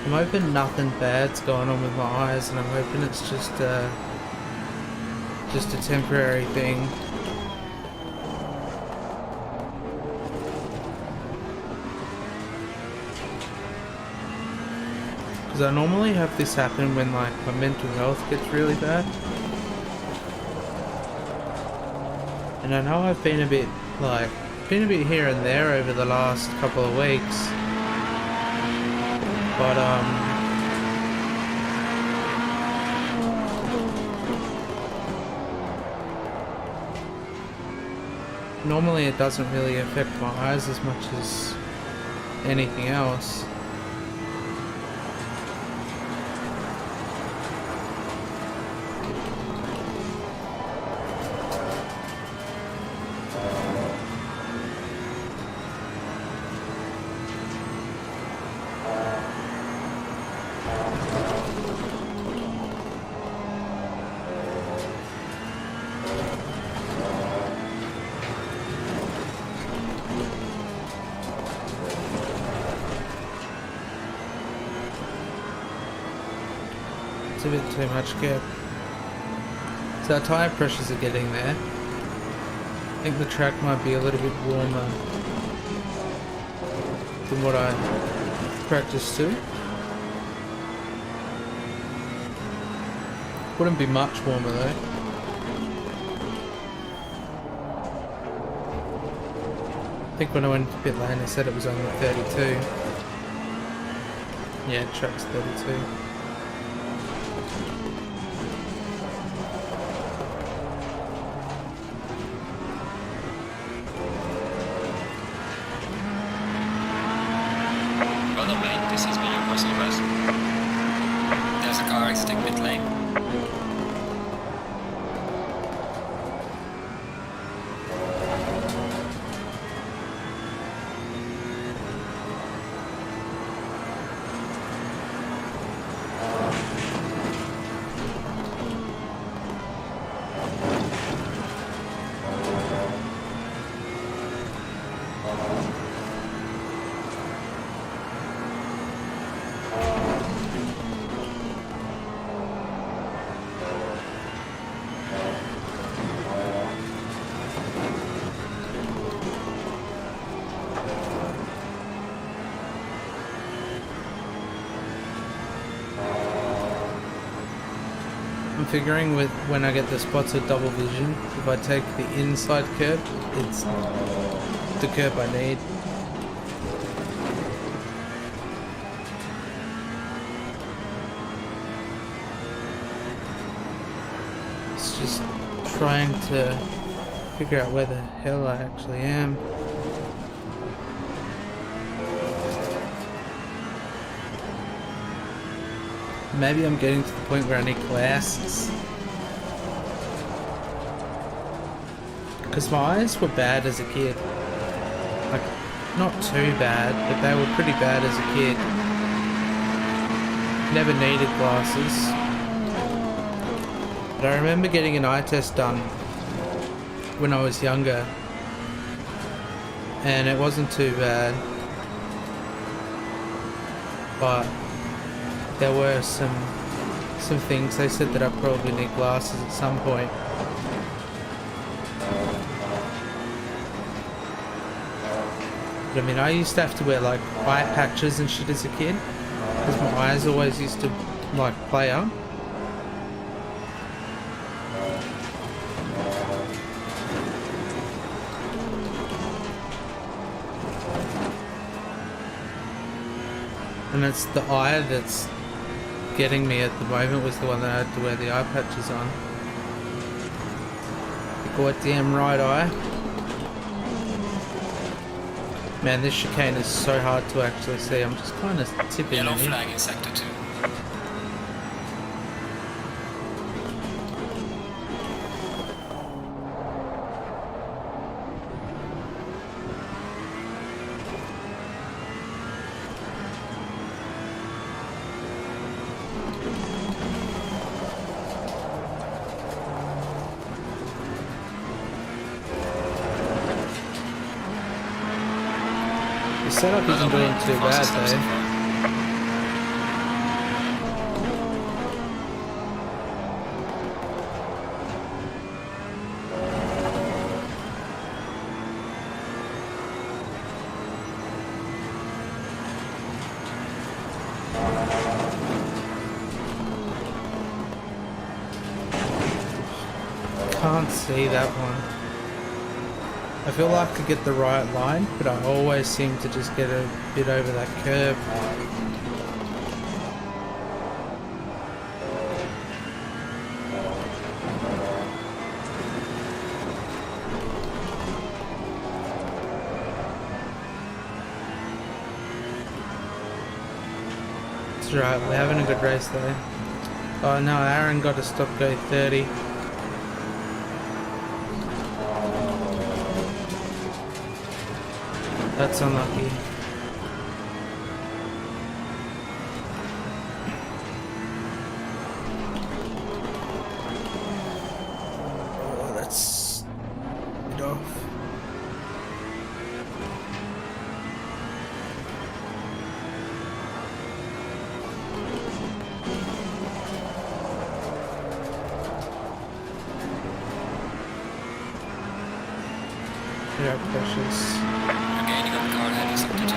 I'm hoping nothing bad's going on with my eyes, and I'm hoping it's just a temporary thing. Because I normally have this happen when like my mental health gets really bad. And I know I've been a bit here and there over the last couple of weeks. But normally it doesn't really affect my eyes as much as anything else. It's a bit too much gap. So our tyre pressures are getting there. I think the track might be a little bit warmer than what I practiced to. Wouldn't be much warmer though. I think when I went to pit lane they said it was only 32. Yeah, track's 32. This has been your personal best. There's a car exiting pit lane. configuring with when I get the spots of double vision. If I take the inside curb, it's the curb I need. It's just trying to figure out where the hell I actually am. Maybe I'm getting to the point where I need glasses. Because my eyes were bad as a kid. Like, not too bad, but they were pretty bad as a kid. Never needed glasses. But I remember getting an eye test done when I was younger. And it wasn't too bad. But there were some things. They said that I probably need glasses at some point. But I mean, I used to have to wear like eye patches and shit as a kid because my eyes always used to like play up. And it's the eye that's getting me at the moment was the one that I had to wear the eye patches on. The goddamn right eye. Man, this chicane is so hard to actually see. I'm just kind of tipping Yellow in. flag in sector 2. The setup isn't doing too bad though. Can't see that one. I feel like I get the right line, but I always seem to just get a bit over that curb. It's right, we're having a good race though. Oh no, Aaron got to stop go 30. That's unlucky. Oh, that's a bit off. Yeah, precious. Gaining on the car ahead in sector 2.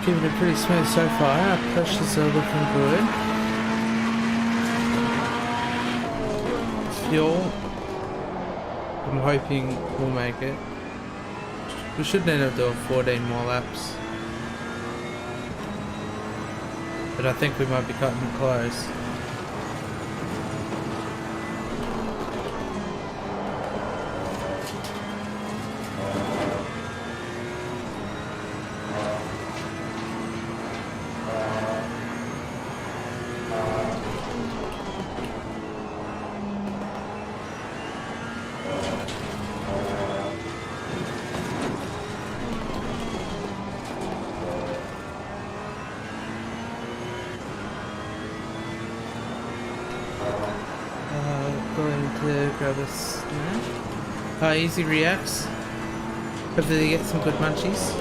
Keeping it pretty smooth so far. Our pressures are looking good. Fuel, I'm hoping we'll make it. We should end up doing 14 more laps. But I think we might be cutting it close. Going to grab a snack. Easy reacts. Hopefully they get some good munchies.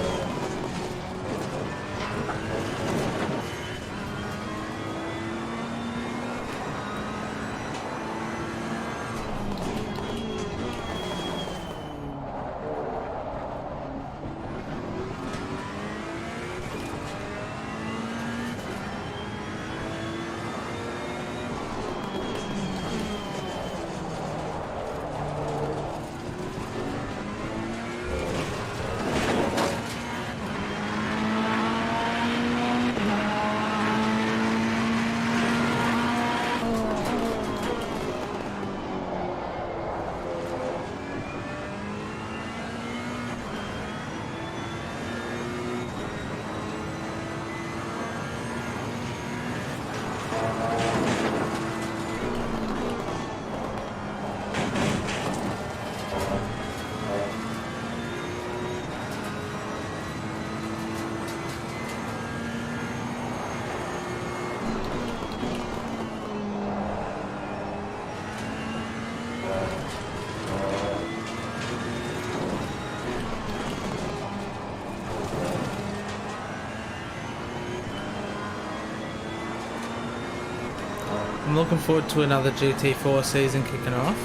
I'm looking forward to another GT4 season kicking off.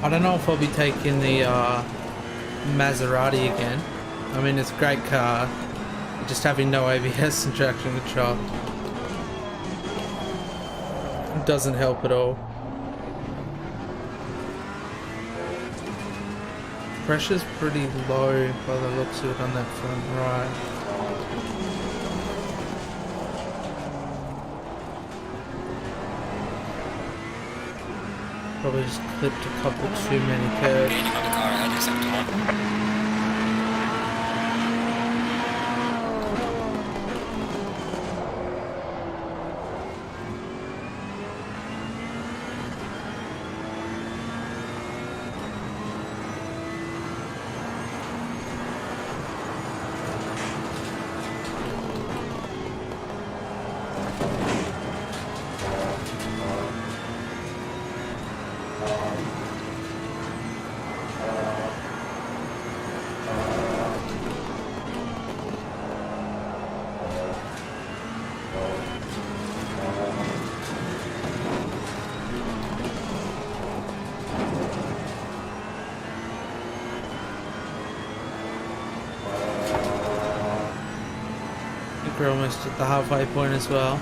I don't know if I'll be taking the Maserati again. I mean, it's a great car, just having no ABS and traction control. It doesn't help at all. Pressure's pretty low by the looks of it on that front right. Probably just clipped a couple too many curves. Gaining on the car ahead in sector 1. We're almost at the halfway point as well.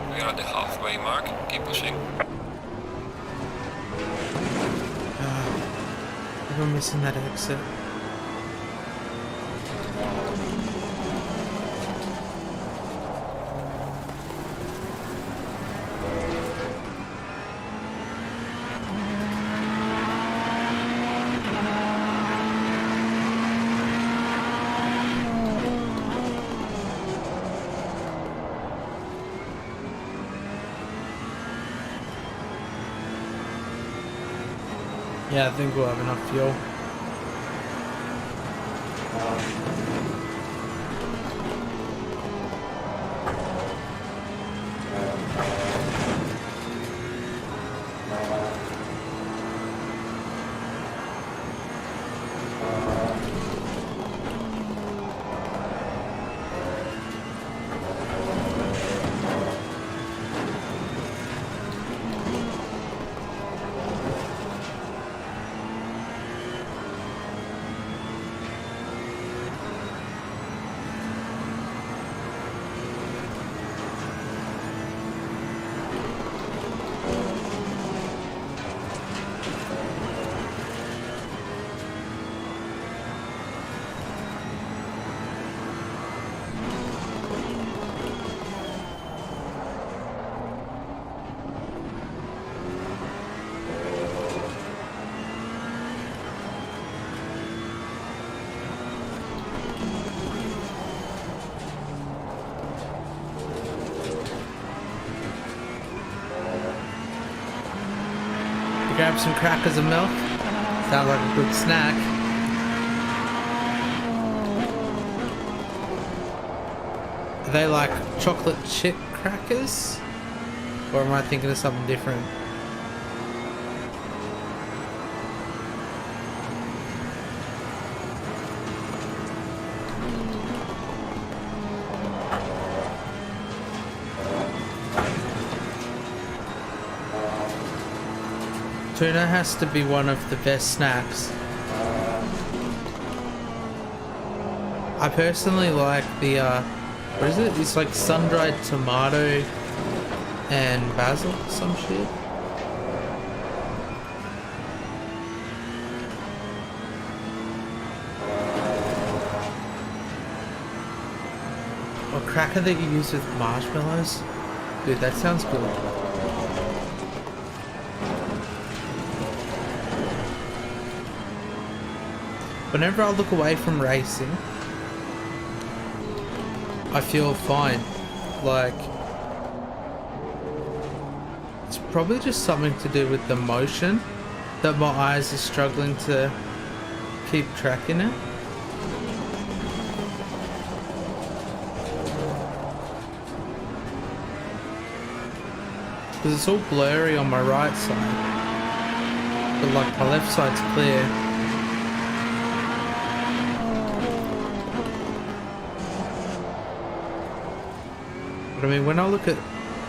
We are at the halfway mark. Keep pushing. We're missing that exit. Yeah, I think we'll have enough fuel. grab some crackers and milk. Sounds like a good snack. Are they like chocolate chip crackers? Or am I thinking of something different? Tuna has to be one of the best snacks. I personally like the, what is it? It's like sun-dried tomato and basil, some shit. Or cracker that you use with marshmallows. Dude, that sounds good. Whenever I look away from racing, I feel fine. Like, it's probably just something to do with the motion that my eyes are struggling to keep tracking it. Because it's all blurry on my right side, but like my left side's clear. But I mean, when I look at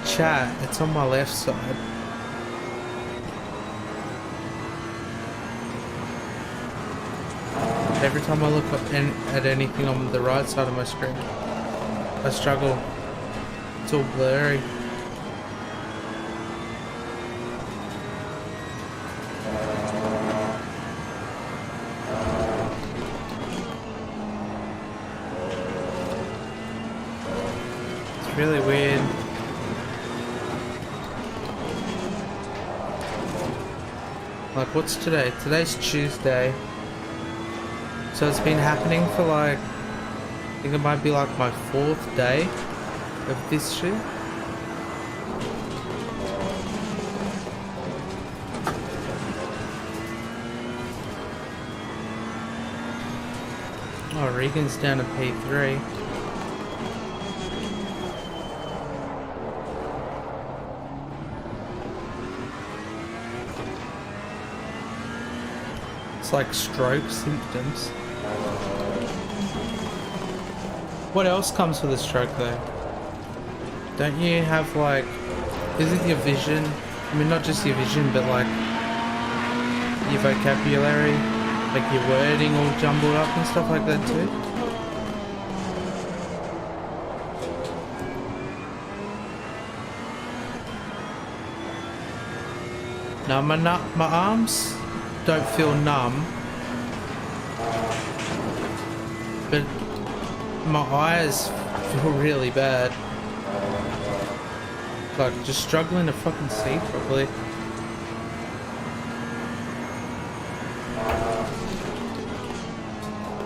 chat, it's on my left side. Every time I look at anything on the right side of my screen, I struggle. It's all blurry. Really weird. Like, what's today? Today's Tuesday. So it's been happening for like, I think it might be like my 4th day of this shit. Oh, Regan's down to P3. Like stroke symptoms. What else comes with a stroke though? Don't you have like, isn't your vision, I mean not just your vision but like your vocabulary, like your wording all jumbled up and stuff like that too? Now my arms don't feel numb, but my eyes feel really bad. Like just struggling to fucking see properly.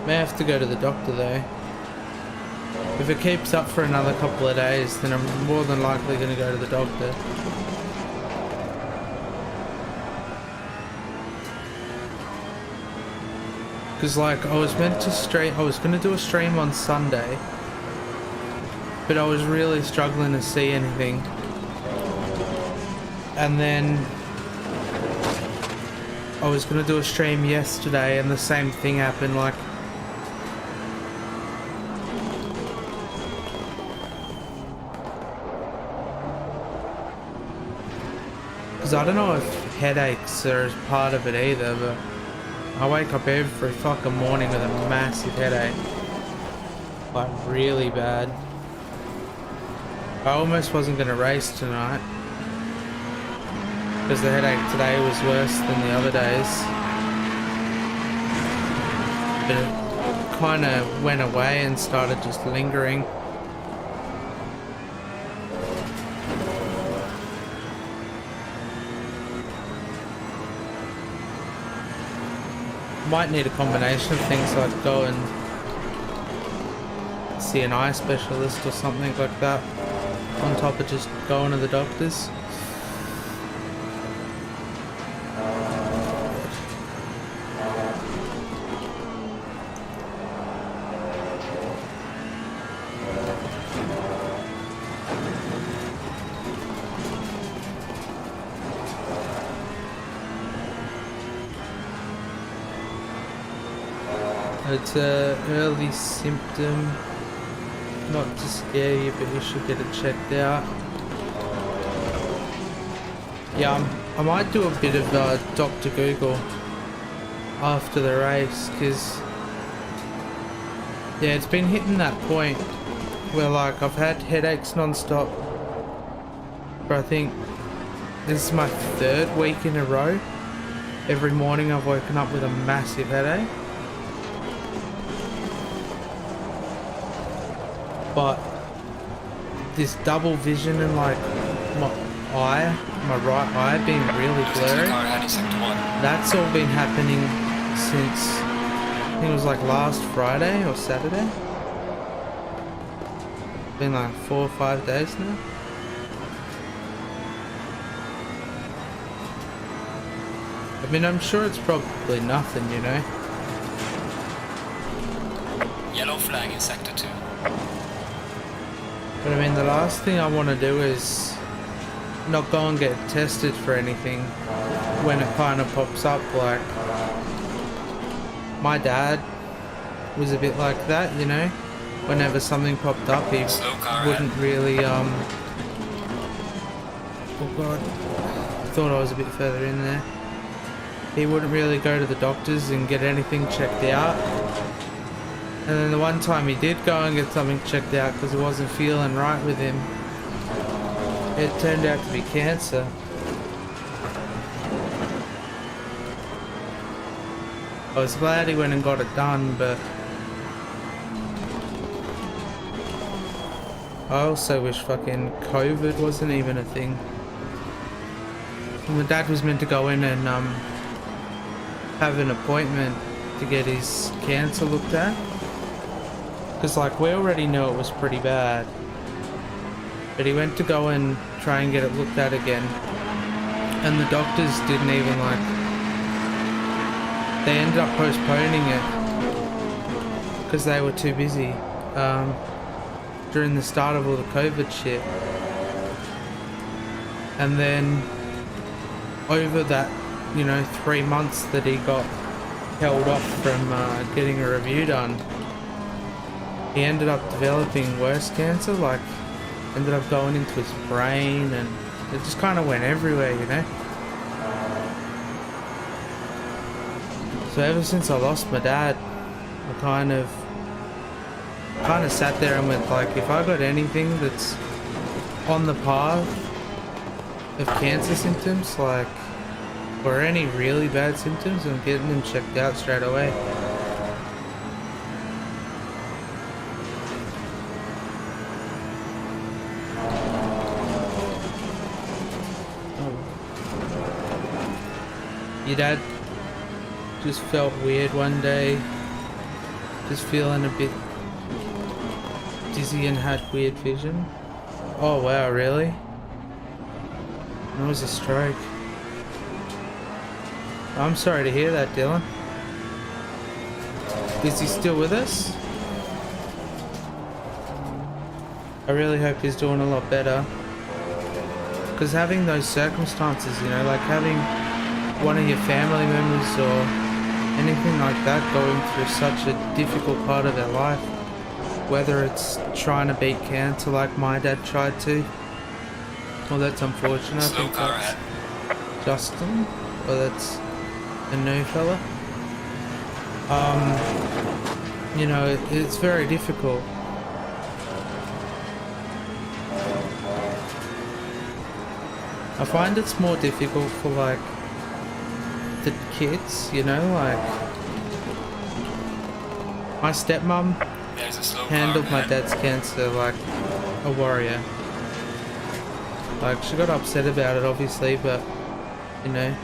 May have to go to the doctor though. If it keeps up for another couple of days, then I'm more than likely going to go to the doctor. Because like I was meant to stream, I was going to do a stream on Sunday, but I was really struggling to see anything. And then I was going to do a stream yesterday and the same thing happened. Like because I don't know if headaches are part of it either, but I wake up every fucking morning with a massive headache. Like, really bad. I almost wasn't going to race tonight, because the headache today was worse than the other days. But it kind of went away and started just lingering. Might need a combination of things, like go and see an eye specialist or something like that, on top of just going to the doctors. It's a early symptom. Not to scare you, but you should get it checked out. Yeah, I might do a bit of Dr. Google after the race, because yeah, it's been hitting that point where like I've had headaches non-stop for I think this is my 3rd week in a row. Every morning I've woken up with a massive headache. But this double vision and like my right eye being really blurry, that's all been happening since I think it was like last Friday or Saturday. Been like 4 or 5 days now. I mean, I'm sure it's probably nothing, you know. Yellow flag in sector 2. But I mean, the last thing I want to do is not go and get tested for anything when it kind of pops up. Like, my dad was a bit like that, you know. Whenever something popped up, he wouldn't really, oh god, I thought I was a bit further in there. He wouldn't really go to the doctors and get anything checked out. And then the one time he did go and get something checked out because it wasn't feeling right with him, it turned out to be cancer. I was glad he went and got it done, but I also wish fucking COVID wasn't even a thing. My dad was meant to go in and have an appointment to get his cancer looked at. Because like we already knew it was pretty bad. But he went to go and try and get it looked at again. And the doctors didn't even like... They ended up postponing it. Because they were too busy. During the start of all the COVID shit. And then over that, you know, 3 months that he got held off from getting a review done, he ended up developing worse cancer, like ended up going into his brain, and it just kind of went everywhere, you know. So ever since I lost my dad, I kind of sat there and went like, if I got anything that's on the path of cancer symptoms, like, or any really bad symptoms, I'm getting them checked out straight away. Your dad just felt weird one day, just feeling a bit dizzy and had weird vision. Oh wow, really? That was a stroke. I'm sorry to hear that, Dylan. Is he still with us? I really hope he's doing a lot better. Because having those circumstances, you know, like having one of your family members or anything like that going through such a difficult part of their life, whether it's trying to beat cancer like my dad tried to, well, that's unfortunate. I think that's Justin, or that's a new fella. You know, it's very difficult. I find it's more difficult for like the kids, you know, like my stepmom handled my dad's cancer like a warrior. Like, she got upset about it obviously, but you know,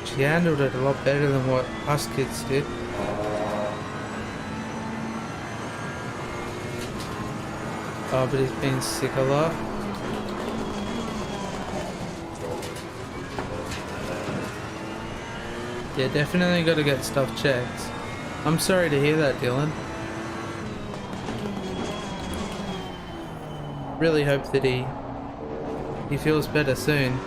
she handled it a lot better than what us kids did. Oh, but he's been sick a lot. Yeah, definitely got to get stuff checked. I'm sorry to hear that, Dylan. Really hope that he feels better soon.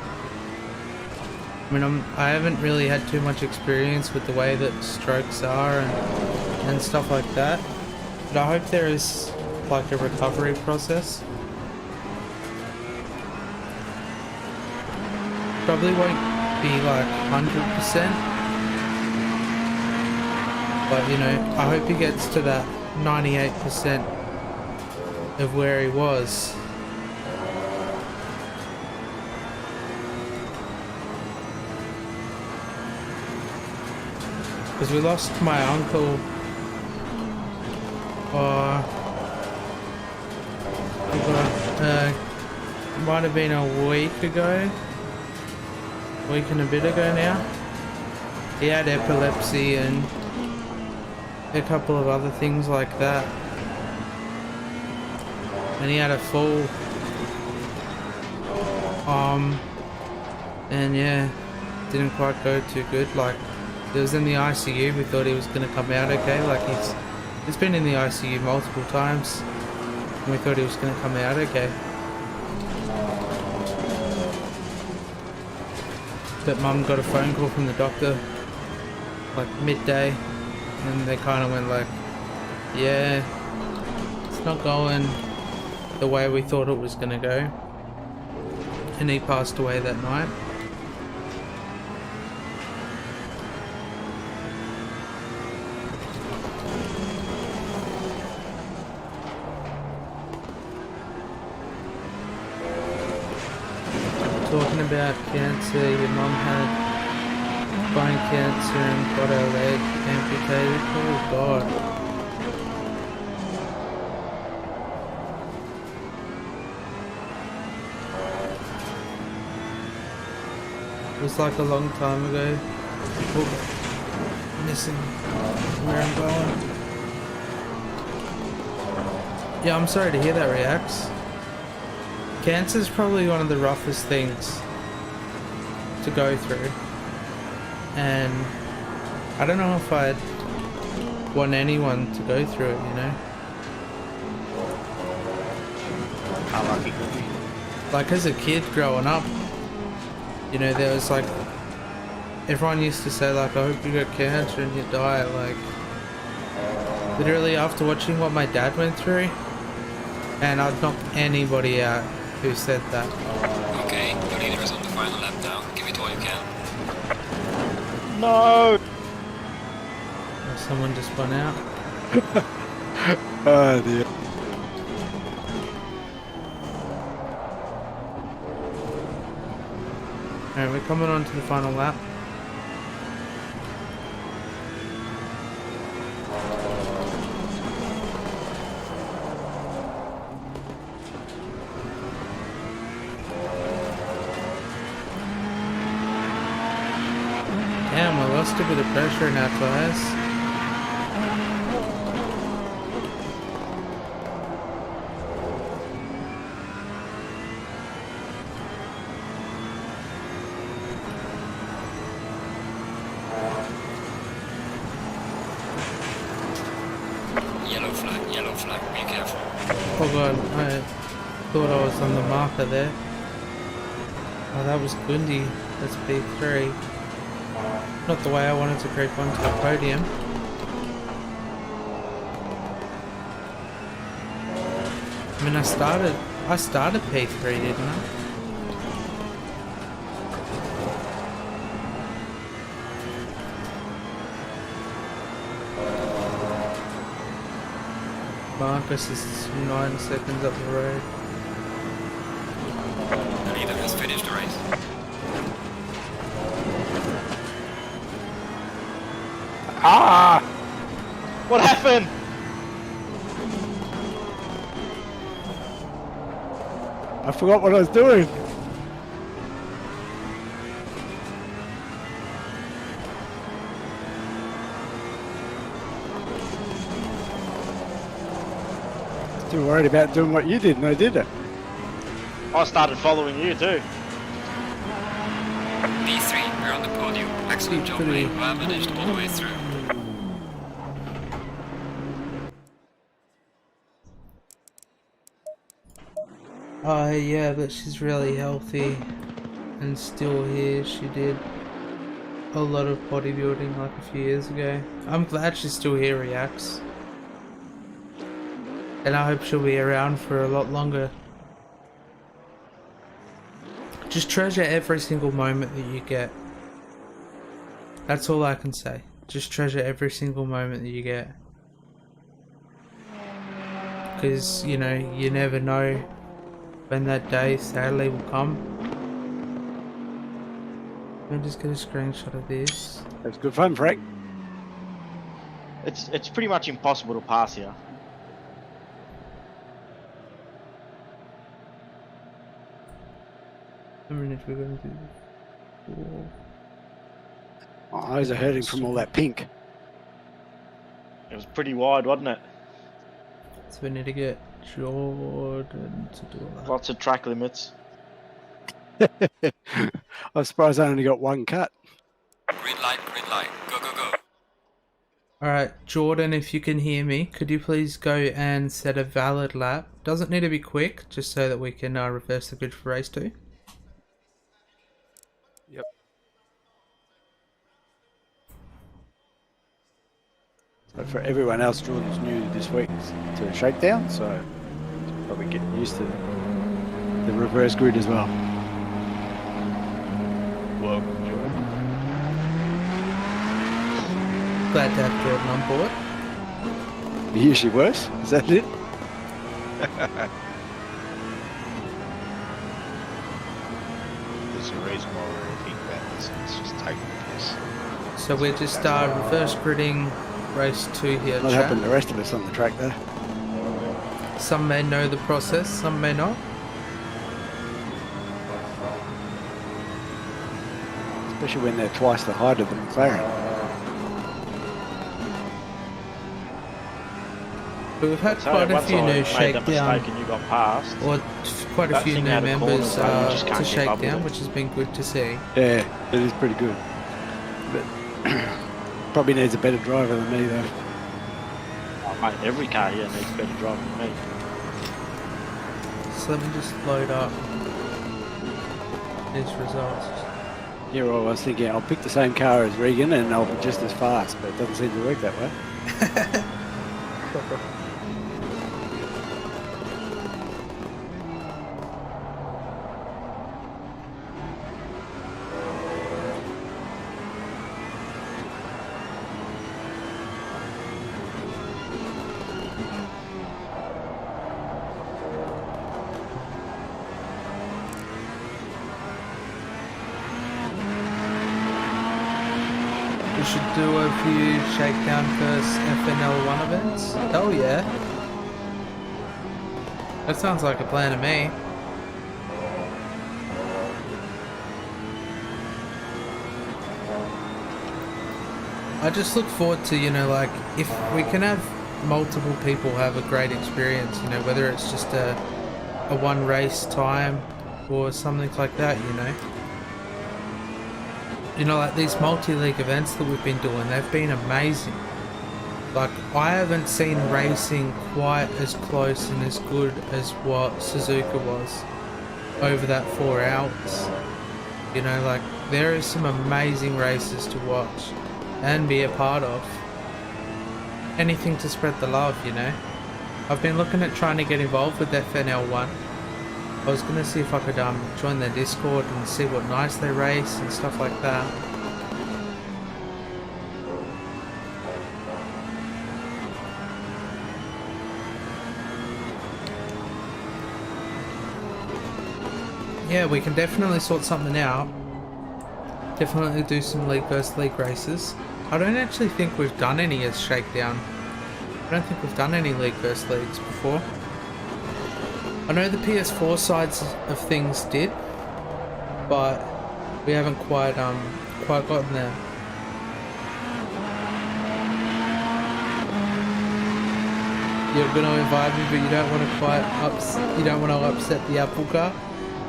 I mean, I haven't really had too much experience with the way that strokes are and stuff like that. But I hope there is like a recovery process. Probably won't be like 100%. But you know, I hope he gets to that 98% of where he was. Because we lost my uncle, might have been a week and a bit ago now. He had epilepsy and a couple of other things like that. And he had a fall. And yeah, didn't quite go too good. Like, he was in the ICU. We thought he was going to come out okay. Like, he's been in the ICU multiple times, and we thought he was going to come out okay. But Mum got a phone call from the doctor like midday, and they kind of went like, yeah, it's not going the way we thought it was going to go. And he passed away that night. Talking about cancer, your mum had bone cancer and got her leg amputated. Oh God. It was like a long time ago. Oh, missing where I'm going. Yeah, I'm sorry to hear that, Reacts. Cancer is probably one of the roughest things to go through, and I don't know if I'd want anyone to go through it, you know? How lucky could be? Like, as a kid growing up, you know, there was like, everyone used to say like, I hope you got cancer and you die. Like, literally after watching what my dad went through, and I'd knock anybody out who said that. Okay, the leader is on the final lap now. Give it all you can. No! Oh, someone just spun out. Oh dear. Alright, we're coming on to the final lap. Damn, I lost a bit of pressure in our tires. Yellow flag, be careful. Oh God, I thought I was on the marker there. Oh, that was Gundi. That's P3. Not the way I wanted to creep onto the podium. I mean, I started P3, didn't I? Marcus is 9 seconds up the road. The leader has finished the race. Ah! What happened? I forgot what I was doing. Too worried about doing what you did, no, did it? I started following you too. P3, we're on the podium. Excellent job, mate. Well managed all the way through. Oh yeah, but she's really healthy and still here. She did a lot of bodybuilding like a few years ago. I'm glad she's still here, Reacts. And I hope she'll be around for a lot longer. Just treasure every single moment that you get. That's all I can say. Just treasure every single moment that you get. Because, you know, you never know when that day sadly will come. Let me just get a screenshot of this. That's good fun, Frank. It's pretty much impossible to pass here. How many minutes we're going to do? 4. My eyes are hurting from all that pink. It was pretty wide, wasn't it? So we need to get Jordan to do all that. Lots of track limits. I'm surprised I only got one cut. Green light, go, go, go. Alright, Jordan, if you can hear me, could you please go and set a valid lap? Doesn't need to be quick, just so that we can reverse the grid for race 2. Yep. So for everyone else, Jordan's new this week to Shakedown, so probably getting used to the reverse grid as well. Welcome, Jordan. Glad to have Jordan on board. He usually worse, is that it? There's a reason why we're repeating about this. It's just taking the piss. So we're just reverse gridding race 2 here, What chat. happened to the rest of us on the track there? Some may know the process, some may not. Especially when they're twice the height of the McLaren. But we've had So quite a once few I new made that Shakedown, mistake and you got past, or quite a that few thing new out of members corners, though, you just to can't keep up with Shakedown, it. which has been good to see. Yeah, it is pretty good. But probably needs a better driver than me though. oh, mate, every car here needs better driving than me. So let me just load up these results. Yeah, well, I was thinking I'll pick the same car as Regan and I'll be just as fast, but it doesn't seem to work that way. We should do a few Shakedown first FNL1 events. Hell yeah. That sounds like a plan to me. I just look forward to, you know, like, if we can have multiple people have a great experience, you know, whether it's just a one race time or something like that, you know. You know, like these multi-league events that we've been doing, they've been amazing. Like, I haven't seen racing quite as close and as good as what Suzuka was over that 4 hours. You know, like, there is some amazing races to watch and be a part of. Anything to spread the love, you know. I've been looking at trying to get involved with FNL1. I was going to see if I could join their Discord and see what nights they race and stuff like that. Yeah, we can definitely sort something out. Definitely do some league versus league races. I don't actually think we've done any as Shakedown. I don't think we've done any league versus leagues before. I know the PS4 sides of things did, but we haven't quite gotten there. You're gonna invite me, but you don't want to upset the apple cart.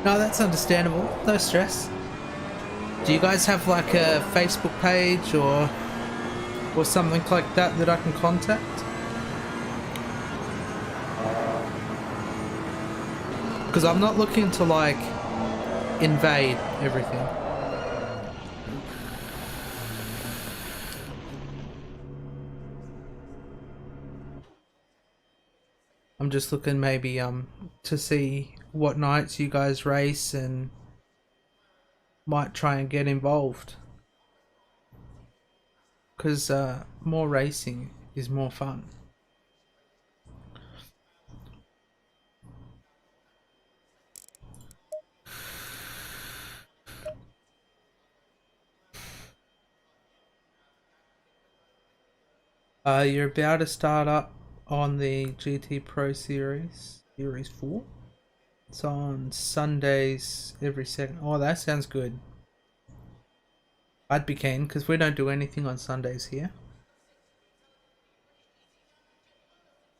No, that's understandable. No stress. Do you guys have like a Facebook page or something like that I can contact? Because I'm not looking to like invade everything. I'm just looking maybe to see what nights you guys race and might try and get involved. Because more racing is more fun. You're about to start up on the GT Pro Series 4. It's on Sundays every second. Oh, that sounds good. I'd be keen because we don't do anything on Sundays here.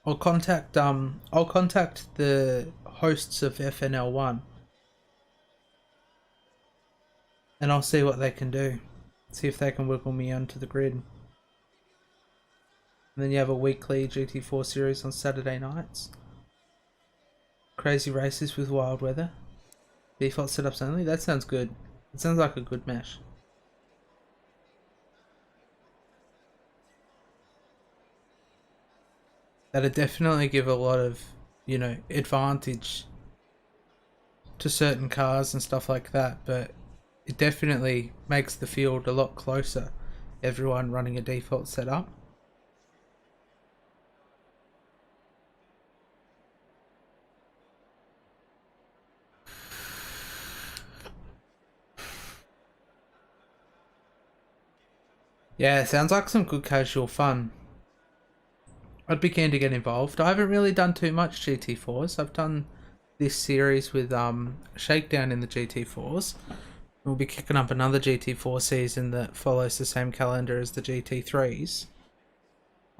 I'll contact the hosts of FNL1 and I'll see what they can do. See if they can wiggle me onto the grid. And then you have a weekly GT4 series on Saturday nights. Crazy races with wild weather. Default setups only. That sounds good. It sounds like a good mesh. That'd definitely give a lot of, advantage to certain cars and stuff like that, but it definitely makes the field a lot closer. Everyone running a default setup. Yeah, sounds like some good casual fun. I'd be keen to get involved. I haven't really done too much GT4s. I've done this series with Shakedown in the GT4s. We'll be kicking up another GT4 season that follows the same calendar as the GT3s.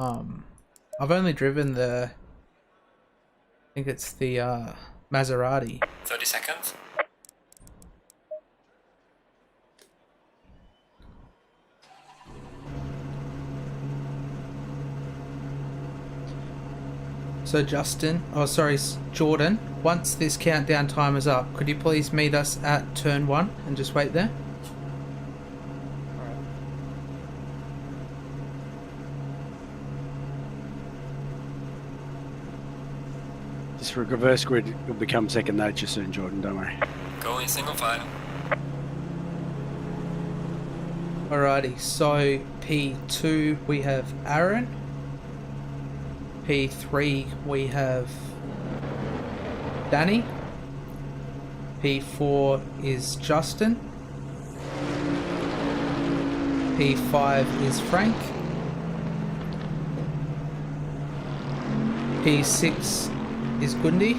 I've only driven I think it's the Maserati. 30 seconds. So Jordan, once this countdown timer's up, could you please meet us at turn 1 and just wait there? This reverse grid will become second nature soon, Jordan, don't worry. Go in single file. Alrighty, so P2 we have Aaron. P3 we have Danny. P4 is Justin. P5 is Frank. P6 is Gundi.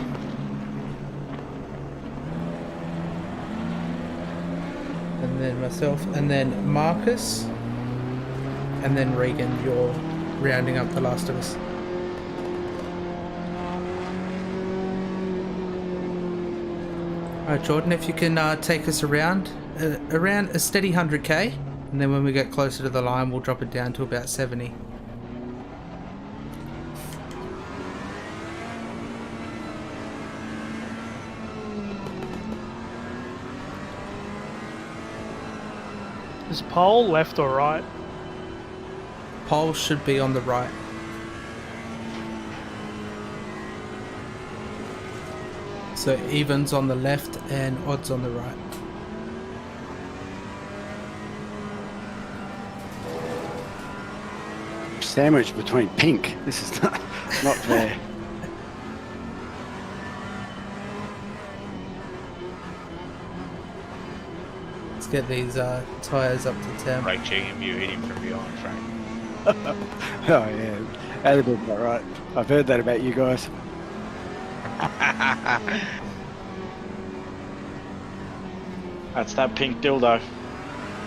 And then myself, and then Marcus. And then Regan, you're rounding up the last of us. Alright Jordan, if you can take us around a steady 100k, and then when we get closer to the line we'll drop it down to about 70. Is pole left or right? Pole should be on the right. So evens on the left and odds on the right. Sandwich between pink. This is not fair. Let's get these tyres up to 10. Brake checking you hit him from behind, Frank. Oh yeah, that'd be about right. I've heard that about you guys. That's that pink dildo.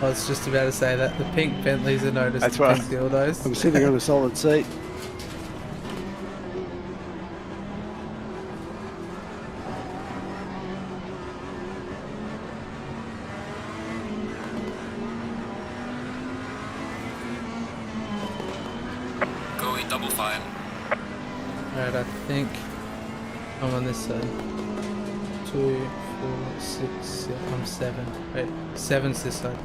I was just about to say that the pink Bentleys are known as That's the right. pink dildos. I'm sitting on a solid seat. Go in double file. Alright, I think I'm on this side. 2, 4, 6, 7, I'm 7. Wait, 7's this side.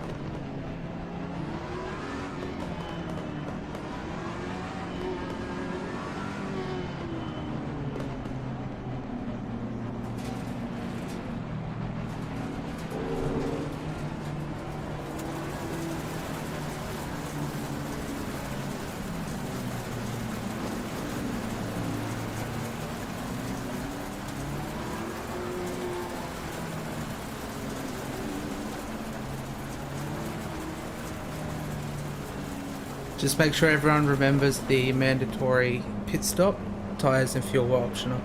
Just make sure everyone remembers the mandatory pit stop. Tyres and fuel are optional.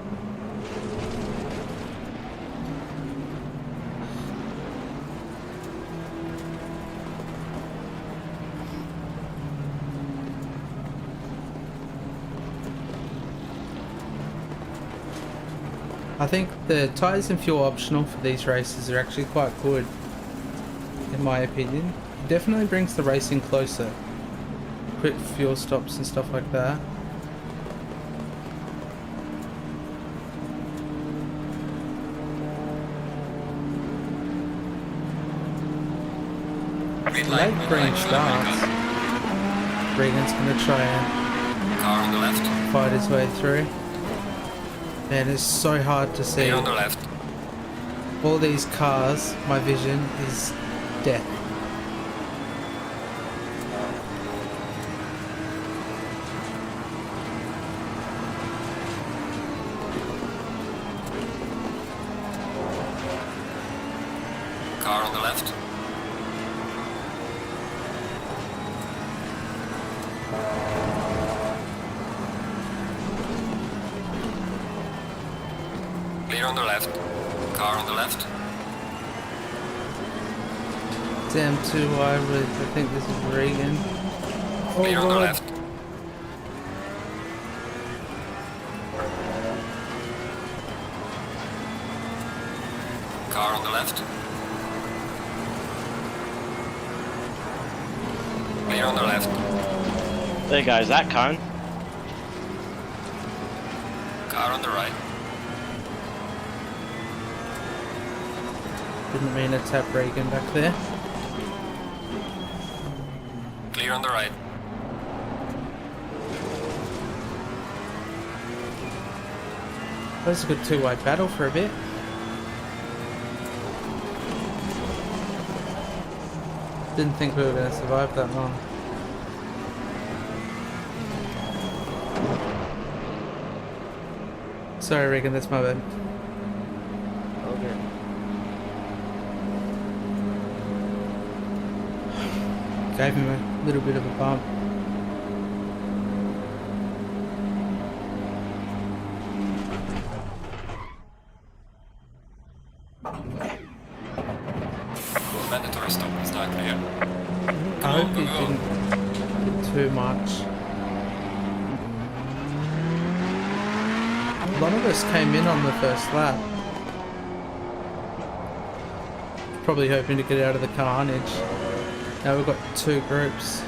I think the tyres and fuel optional for these races are actually quite good, in my opinion. It definitely brings the racing closer. Quick fuel stops and stuff like that. Late green starts. Regan's gonna try and Car on the left. fight his way through. Man, it's so hard to see. Clear on the left. All these cars, my vision is death. Car on the left. Clear on the left. Car on the left. Damn, too wide with, I think this is Regan. Oh Clear on the God. left. Car on the left. Clear on the left. There goes that cone. Car on the right. Didn't mean to tap Regan back there. Clear on the right. That was a good two-way battle for a bit. Didn't think we were going to survive that long. Sorry Regan, that's my bad. Okay. Gave him a little bit of a bump. Mandatory stop is not clear. I hope he didn't get too much. A lot of us came in on the first lap. Probably hoping to get out of the carnage. Now we've got two groups.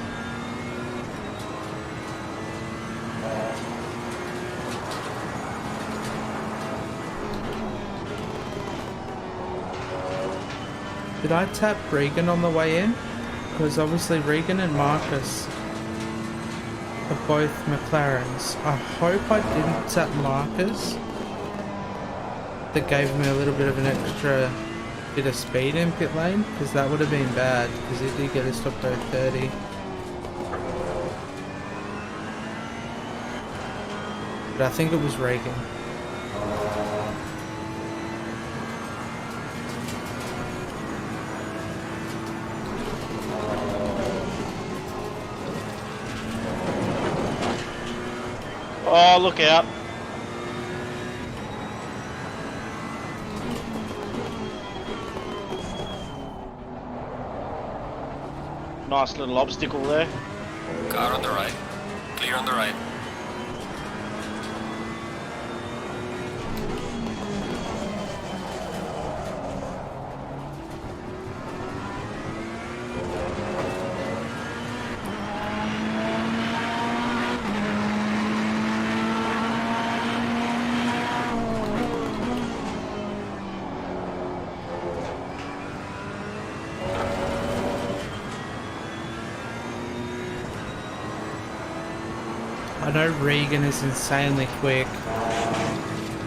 Did I tap Regan on the way in? Because obviously Regan and Marcus are both McLarens. I hope I didn't tap Marcus. That gave me a little bit of an extra bit of speed in pit lane, because that would have been bad, because he did get a stop go 30. But I think it was Regan. Oh, look out. Nice little obstacle there. Car on the right. Clear on the right. I know Regan is insanely quick.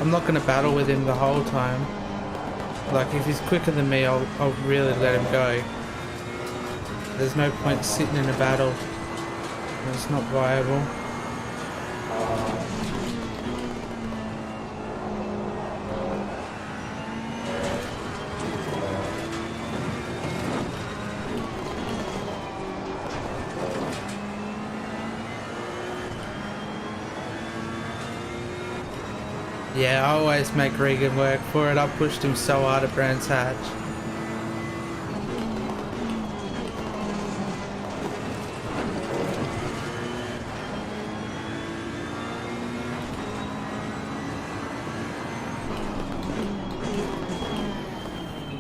I'm not going to battle with him the whole time. Like, if he's quicker than me, I'll really let him go. There's no point sitting in a battle. It's not viable. Yeah, I always make Regan work for it. I pushed him so hard at Brands Hatch.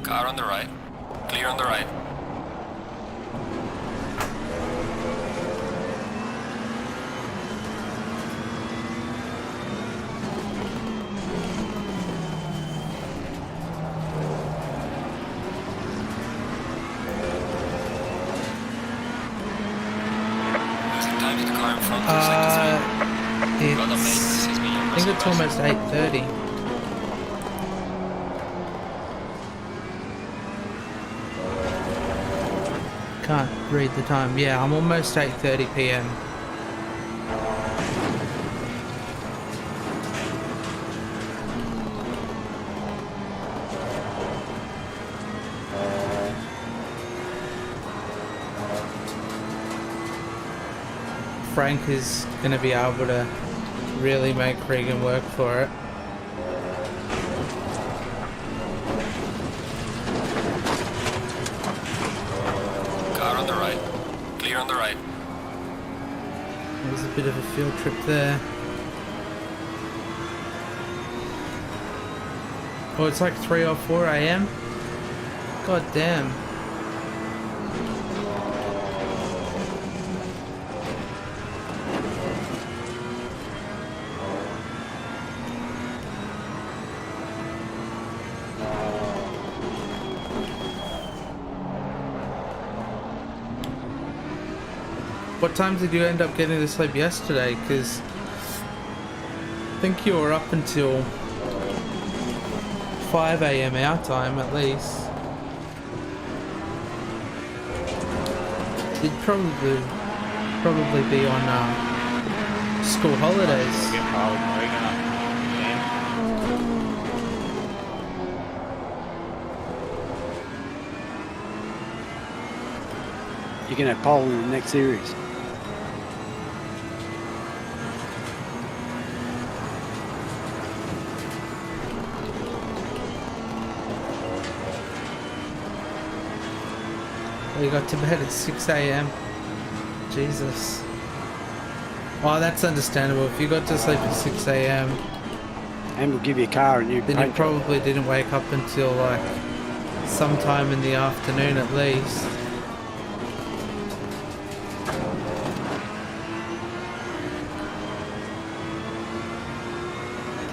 Car on the right. Clear on the right. Losing time to the car in front. Well done, mate. This has been your I think it's personal almost 8:30. Can't read the time. Yeah, I'm almost 8:30 p.m. Frank is going to be able to really make Regan work for it. Car on the right. Clear on the right. It was a bit of a field trip there. Oh, it's like 3 or 4 a.m. God damn. What time did you end up getting to sleep yesterday? Because I think you were up until 5 a.m. our time at least. You'd probably be on school holidays. Get powered and waking up. You can have pole in the next series. You got to bed at 6 a.m. Jesus. Oh, that's understandable. If you got to sleep at 6 a.m. And we'll give you a car and you then you probably didn't wake up until like sometime in the afternoon at least.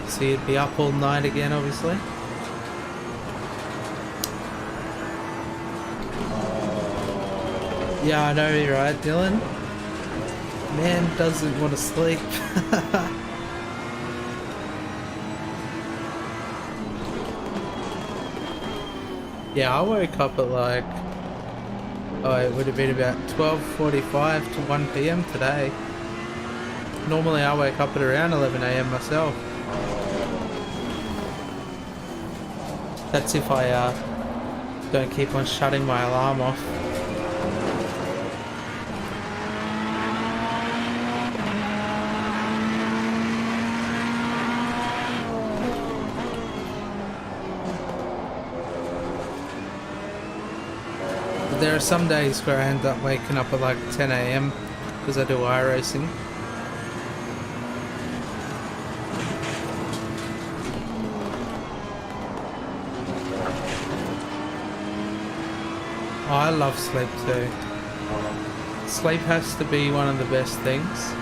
So you'd be up all night again, obviously. Yeah, I know you're right, Dylan. Man doesn't want to sleep. Yeah, I woke up at like, oh, it would have been about 12:45 to 1 p.m. today. Normally I wake up at around 11 a.m. myself. That's if I don't keep on shutting my alarm off. But there are some days where I end up waking up at like 10 a.m. because I do iRacing. Oh, I love sleep too. Sleep has to be one of the best things.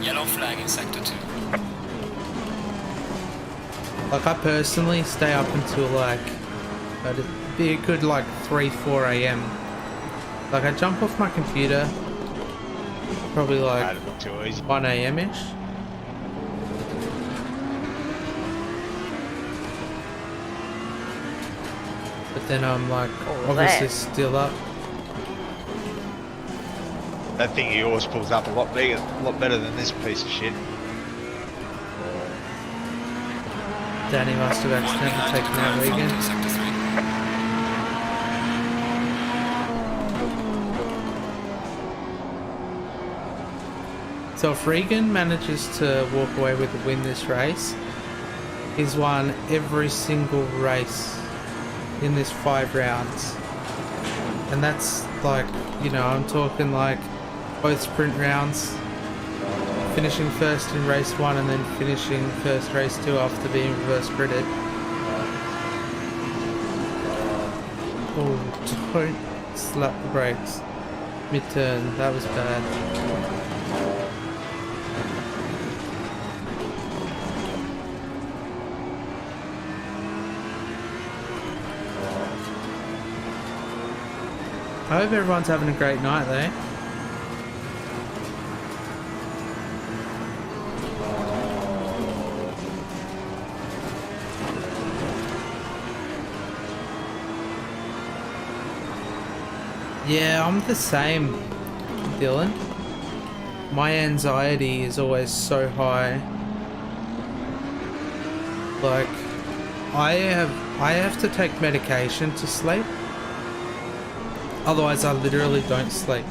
Yellow flag in sector 2. Like I personally stay up until like, it'd be a good like 3-4 a.m. Like I jump off my computer probably like 1 a.m. ish. But then I'm like obviously still up. That thing he always pulls up a lot better than this piece of shit. Danny must have accidentally taken out Regan. Sector 3. So if Regan manages to walk away with the win this race, he's won every single race in this 5 rounds. And that's like, you know, I'm talking like both sprint rounds, finishing first in race 1 and then finishing first race 2 after being reverse gridded. Oh, don't slap the brakes. Mid-turn, that was bad. I hope everyone's having a great night though. Yeah, I'm the same, Dylan. My anxiety is always so high. Like, I have to take medication to sleep. Otherwise, I literally don't sleep.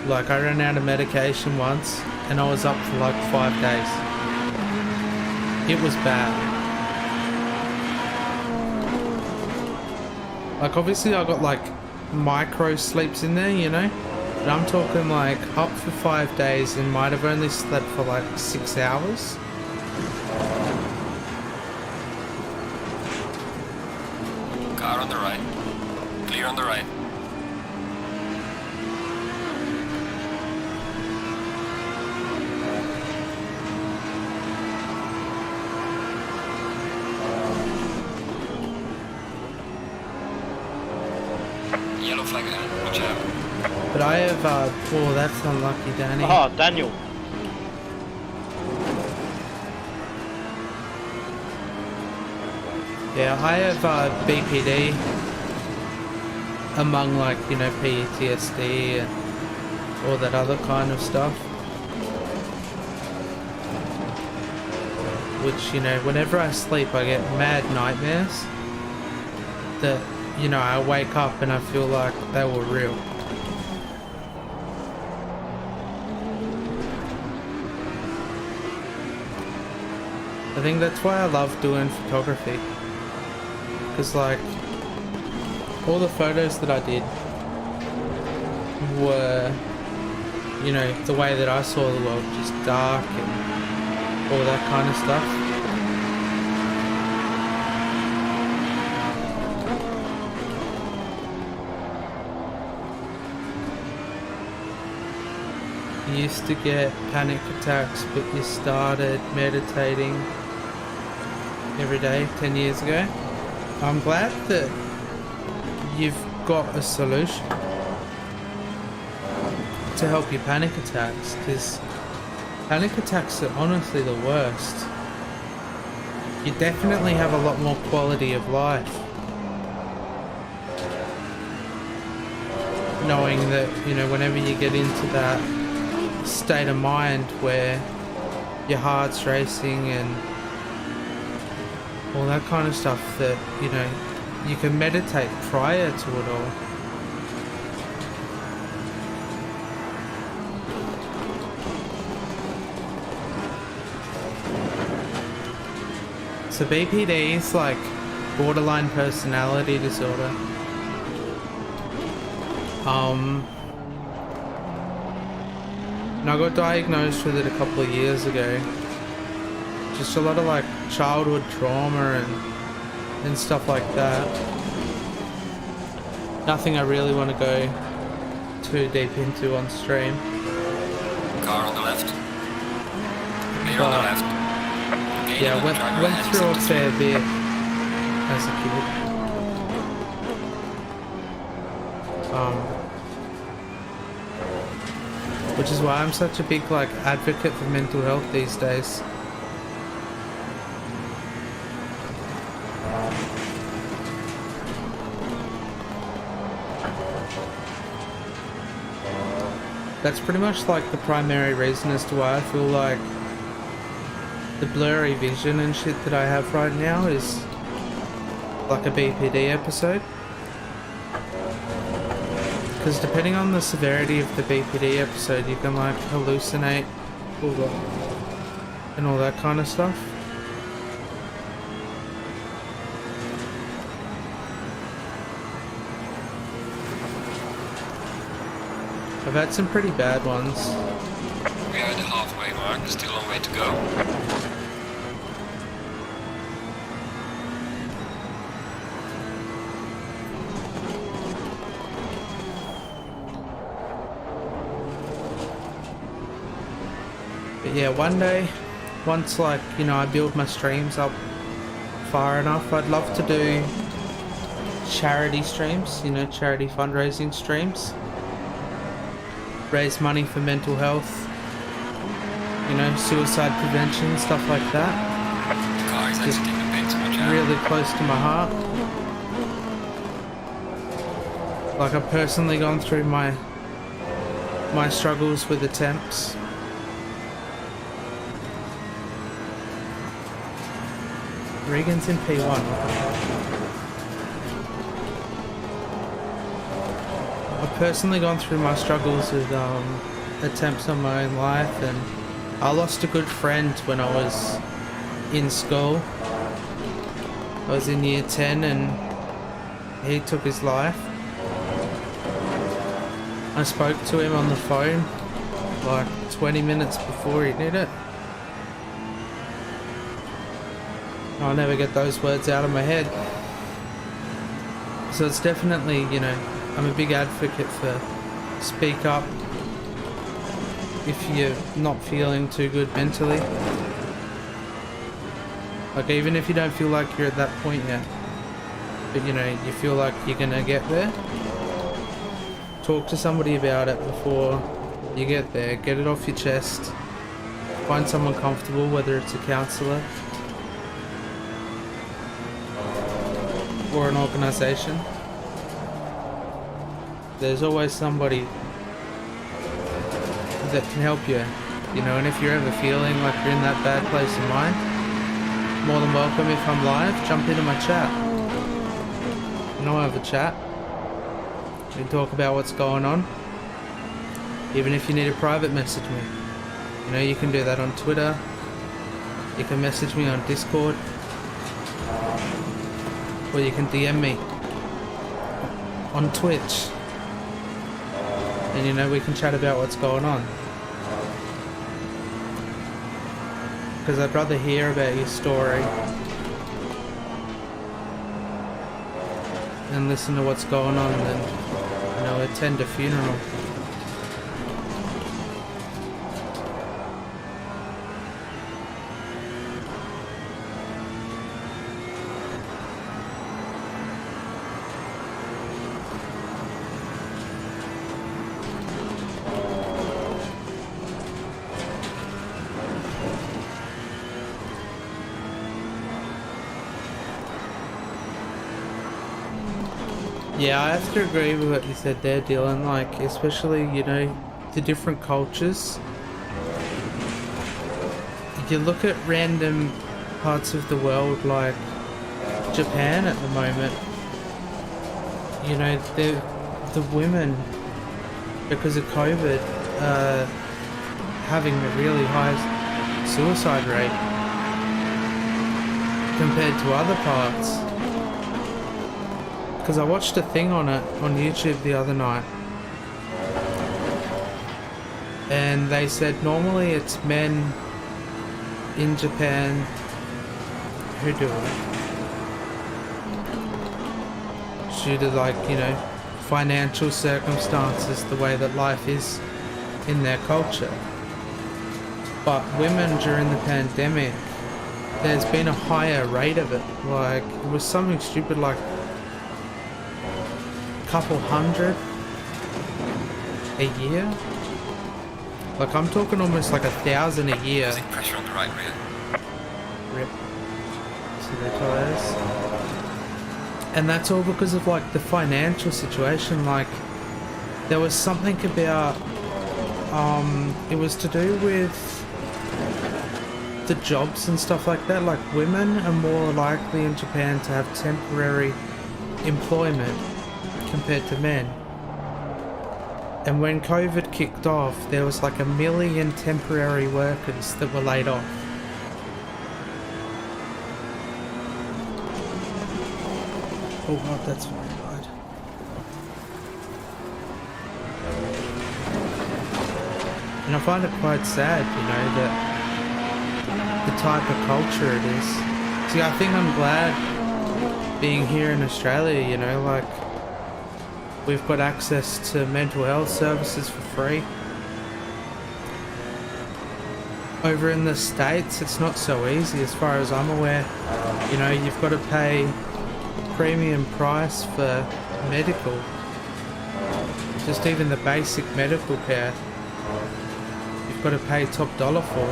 Like, I ran out of medication once, and I was up for like 5 days. It was bad. Like, obviously I got like micro sleeps in there, you know? But I'm talking like up for 5 days and might have only slept for like 6 hours. Car on the right. Clear on the right. Yellow flag ahead. Watch out. But I have, oh, that's unlucky, Danny. Oh, Daniel. Yeah, I have BPD among like, you know, PTSD and all that other kind of stuff. Which, you know, whenever I sleep I get mad nightmares that, you know, I wake up and I feel like they were real. I think that's why I love doing photography. Because like, all the photos that I did were, you know, the way that I saw the world, just dark and all that kind of stuff. You used to get panic attacks, but you started meditating every day 10 years ago. I'm glad that you've got a solution to help your panic attacks, because panic attacks are honestly the worst. You definitely have a lot more quality of life knowing that, you know, whenever you get into that state of mind where your heart's racing and all that kind of stuff, that, you know, you can meditate prior to it all. So BPD is like borderline personality disorder. And I got diagnosed with it a couple of years ago. Just a lot of like childhood trauma and stuff like that. Nothing I really want to go too deep into on stream. Car on the left. Clear on the left. Okay, Yeah, went through a fair bit as a kid. Which is why I'm such a big like advocate for mental health these days. That's pretty much like the primary reason as to why I feel like the blurry vision and shit that I have right now is like a BPD episode. Because depending on the severity of the BPD episode, you can like hallucinate and all that kind of stuff. I've had some pretty bad ones. We are at the halfway mark, there's still a long way to go. But yeah, one day, once like, you know, I build my streams up far enough, I'd love to do charity streams, you know, charity fundraising streams. Raise money for mental health, you know, suicide prevention, stuff like that. The car is exiting a bit too much out. Really close to my heart. Like I've personally gone through my struggles with attempts. Regan's in P1. I've personally gone through my struggles with attempts on my own life, and I lost a good friend when I was in school. I was in year 10 and he took his life. I spoke to him on the phone like 20 minutes before he did it. I'll never get those words out of my head. So it's definitely, you know, I'm a big advocate for speak up if you're not feeling too good mentally. Like even if you don't feel like you're at that point yet, but you know, you feel like you're gonna get there, talk to somebody about it before you get there. Get it off your chest. Find someone comfortable, whether it's a counsellor or an organisation. There's always somebody that can help you, you know, and if you're ever feeling like you're in that bad place of mind, more than welcome. If I'm live, jump into my chat. You know, I have a chat. We can talk about what's going on. Even if you need a private message me, you know, you can do that on Twitter. You can message me on Discord. Or you can DM me on Twitch. And you know, we can chat about what's going on. Because I'd rather hear about your story and listen to what's going on than, you know, attend a funeral. Yeah, I have to agree with what you said there, Dylan. Like, especially, you know, the different cultures. You look at random parts of the world, like Japan at the moment. You know, the women, because of COVID, having a really high suicide rate compared to other parts. Because I watched a thing on it on YouTube the other night, and they said normally it's men in Japan who do it due to, like, you know, financial circumstances, the way that life is in their culture. But women during the pandemic, there's been a higher rate of it. Like, it was something stupid like couple hundred a year. Like, I'm talking almost like 1,000 a year. Losing pressure on the right rear. Rip. See the tires. And that's all because of like the financial situation. Like there was something about it was to do with the jobs and stuff like that. Like women are more likely in Japan to have temporary employment compared to men. And when COVID kicked off, there was like 1 million temporary workers that were laid off. Oh god, that's very wide. And I find it quite sad, you know, that the type of culture it is. See, I think I'm glad being here in Australia, you know, like we've got access to mental health services for free. Over in the States, it's not so easy as far as I'm aware. You know, you've got to pay premium price for medical. Just even the basic medical care, you've got to pay top dollar for.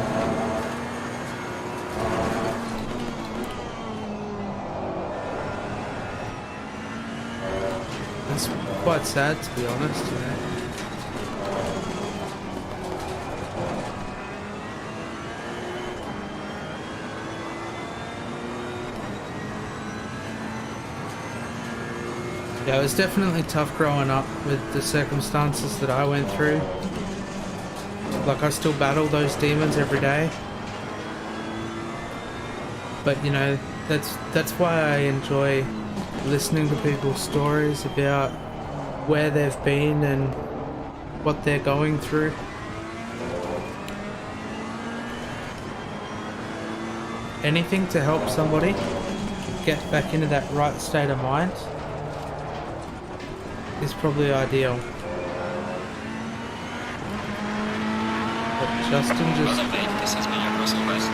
That's quite sad, to be honest, you know. Yeah, it was definitely tough growing up with the circumstances that I went through. Like, I still battle those demons every day. But, you know, that's why I enjoy listening to people's stories about where they've been and what they're going through. Anything to help somebody get back into that right state of mind is probably ideal. But Justin just... Well played. This has been your personal best.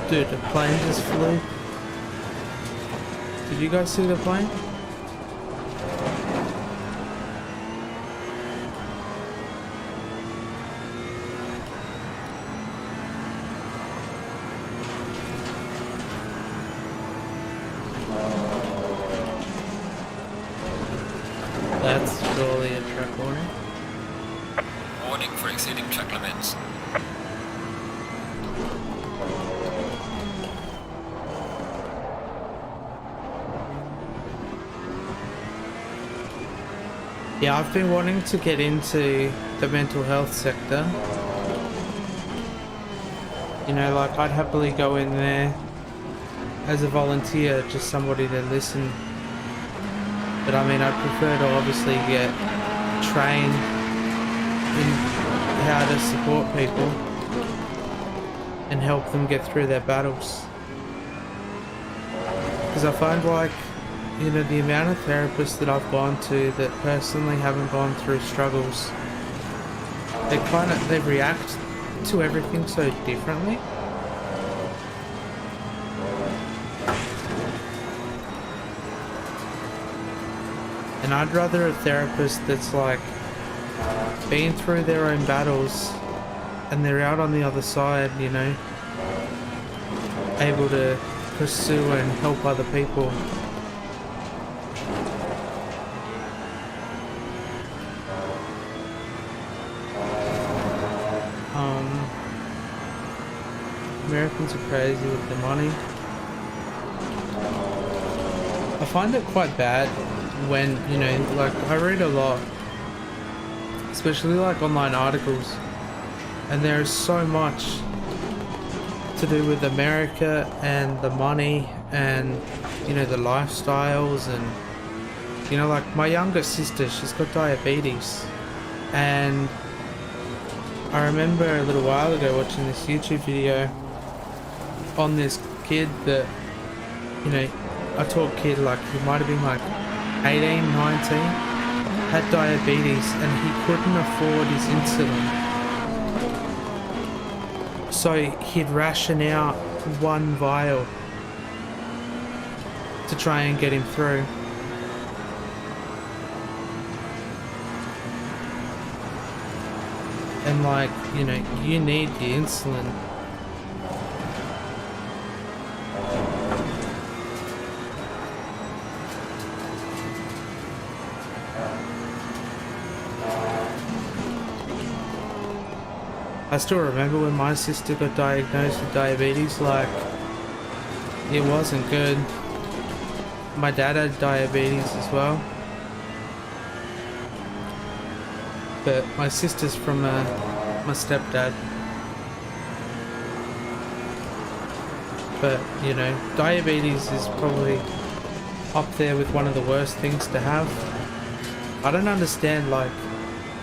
Dude, the plane just flew. Did you guys see the plane? That's surely a track warning. Warning for exceeding track limits. Yeah, I've been wanting to get into the mental health sector. You know, like I'd happily go in there as a volunteer, just somebody to listen. But I mean, I'd prefer to obviously get trained in how to support people and help them get through their battles. Because I find like, you know, the amount of therapists that I've gone to that personally haven't gone through struggles, they react to everything so differently. And I'd rather a therapist that's like been through their own battles and they're out on the other side, you know, able to pursue and help other people. Americans are crazy with the money. I find it quite bad when, you know, like I read a lot, especially like online articles, and there is so much to do with America and the money and, you know, the lifestyles. And, you know, like my younger sister, she's got diabetes, and I remember a little while ago watching this YouTube video on this kid that, you know, I talk kid like he might have been like 18, 19, had diabetes and he couldn't afford his insulin. So he'd ration out one vial to try and get him through. And like, you know, you need the insulin. I still remember when my sister got diagnosed with diabetes, like, it wasn't good. My dad had diabetes as well. But my sister's from my stepdad. But, you know, diabetes is probably up there with one of the worst things to have. I don't understand, like,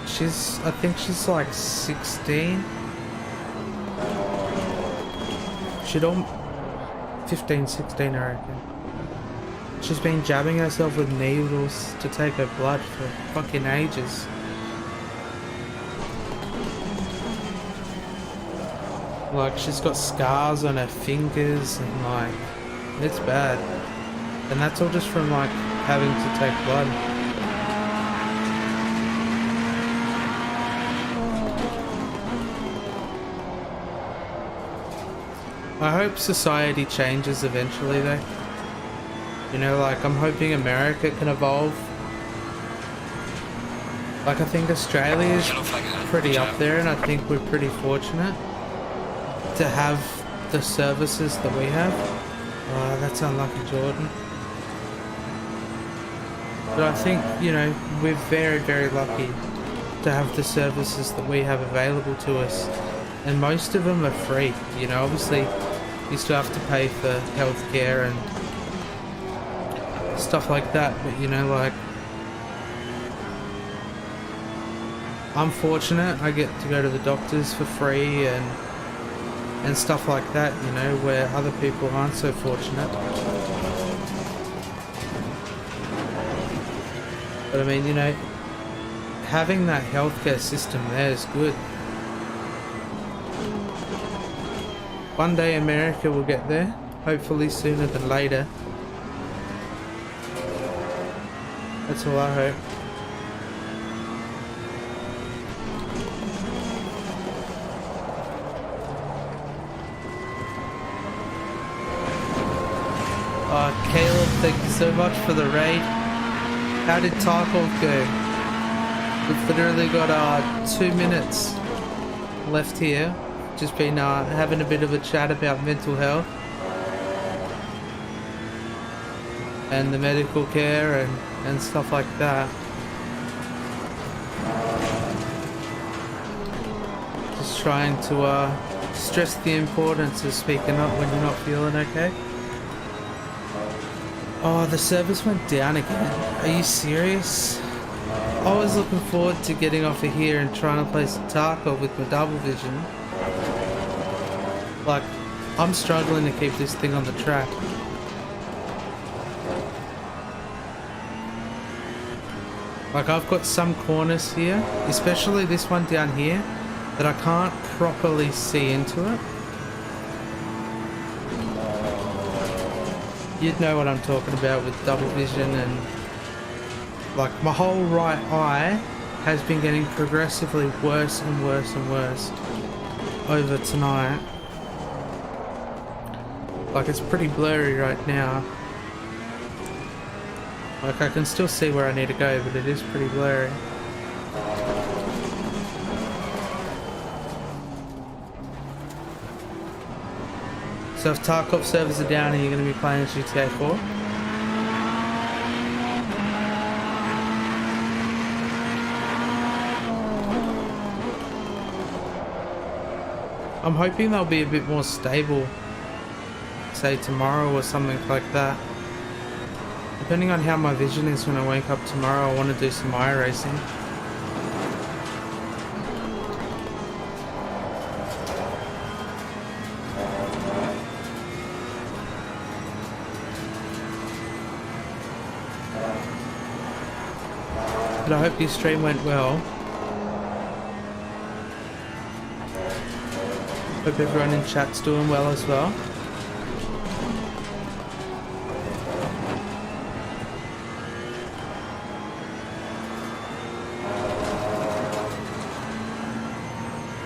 I think she's like 16. She'd 15, 16, I reckon. She's been jabbing herself with needles to take her blood for fucking ages. Like, she's got scars on her fingers and like, it's bad. And that's all just from like having to take blood. I hope society changes eventually though. You know, like, I'm hoping America can evolve. Like, I think Australia is pretty up there, and I think we're pretty fortunate to have the services that we have. Oh, that's unlucky, Jordan. But I think, you know, we're very, very lucky to have the services that we have available to us. And most of them are free. You know, obviously, you still have to pay for healthcare and stuff like that. But, you know, like, I'm fortunate. I get to go to the doctors for free and stuff like that, you know, where other people aren't so fortunate. But I mean, you know, having that healthcare system there is good. One day America will get there, hopefully sooner than later. That's all I hope. Oh, Caleb, thank you so much for the raid. How did Tarkov go? We've literally got 2 minutes left here. Just been having a bit of a chat about mental health and the medical care and stuff like that. Just trying to stress the importance of speaking up when you're not feeling okay. Oh, the service went down again. Are you serious? I was looking forward to getting off of here and trying to play some Tarkov with my double vision. Like, I'm struggling to keep this thing on the track. Like, I've got some corners here, especially this one down here, that I can't properly see into it. You'd know what I'm talking about with double vision, and like, my whole right eye has been getting progressively worse and worse and worse over tonight. Like, it's pretty blurry right now. Like, I can still see where I need to go, but it is pretty blurry. So if Tarkov servers are down, are you going to be playing GTA 4? I'm hoping they'll be a bit more stable, say tomorrow or something like that. Depending on how my vision is when I wake up tomorrow, I want to do some iRacing. But I hope your stream went well. Hope everyone in chat's doing well as well.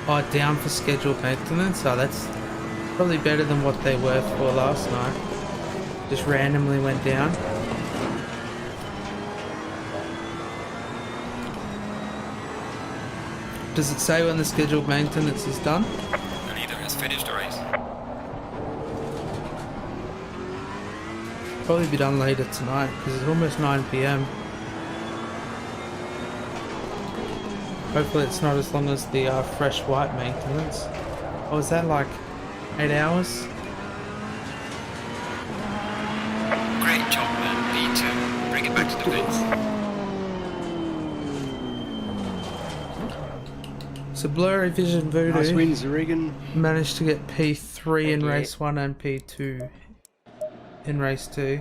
Oh, down for scheduled maintenance? Oh, that's probably better than what they were for last night. Just randomly went down. Does it say when the scheduled maintenance is done? The leader has finished the race. Probably be done later tonight because it's almost 9 PM. Hopefully it's not as long as the fresh white maintenance. Oh, is that like 8 hours? Great job, man. B2. Bring it back to the pits. So Blurry Vision Voodoo Nice wins, Regan. managed to get P3 in Thank you. race 1 and P2 in race 2.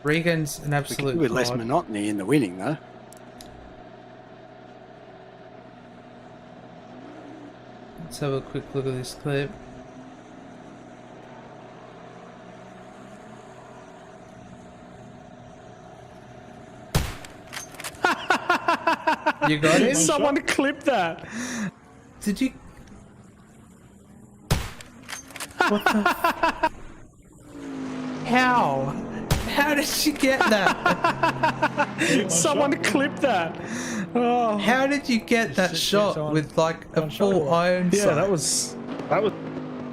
Regan's an We could absolute do with less god. monotony in the winning, though. Let's have a quick look at this clip. You got it? Someone clip that. Did you? What the? How? How did she get that? Someone clip that. Oh. How did you get that shot with like a full iron sight? that was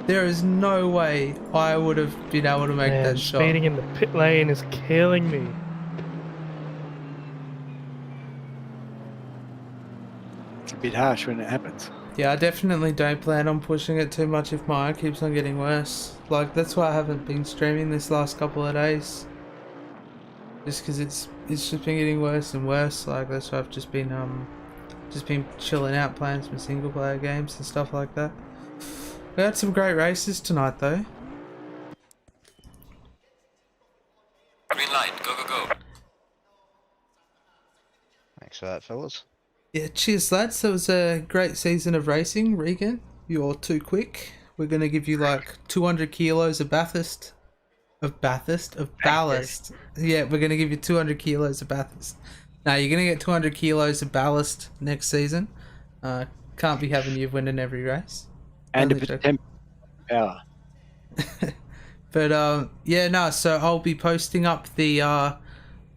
There is no way I would have been able to make man, that shot. speeding in the pit lane is killing me. It's a bit harsh when it happens. Yeah, I definitely don't plan on pushing it too much if my eye keeps on getting worse. Like, that's why I haven't been streaming this last couple of days. Just because it's just been getting worse and worse. Like, that's why I've just been chilling out, playing some single player games and stuff like that. We had some great races tonight though. Green light. Go, go, go. Thanks for that, fellas. Yeah, cheers lads. That was a great season of racing. Regan, you're too quick. We're going to give you like 200 kilos of ballast. Yeah, we're going to give you 200 kilos of ballast. Now you're going to get 200 kilos of ballast next season. Can't be having you winning every race. And a Only bit of joking. power. But yeah, no, so I'll be posting up the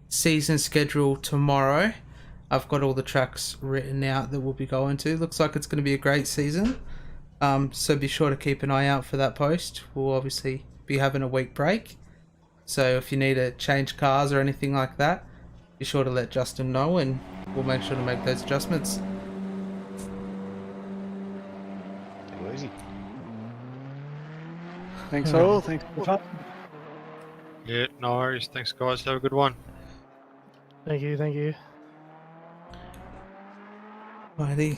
season schedule tomorrow. I've got all the tracks written out that we'll be going to. Looks like it's going to be a great season. So be sure to keep an eye out for that post. We'll obviously be having a week break. So if you need to change cars or anything like that, be sure to let Justin know and we'll make sure to make those adjustments. Take it easy. Thanks all. Thanks for the fun. Yeah, no worries. Thanks, guys. Have a good one. Thank you, thank you. Alrighty.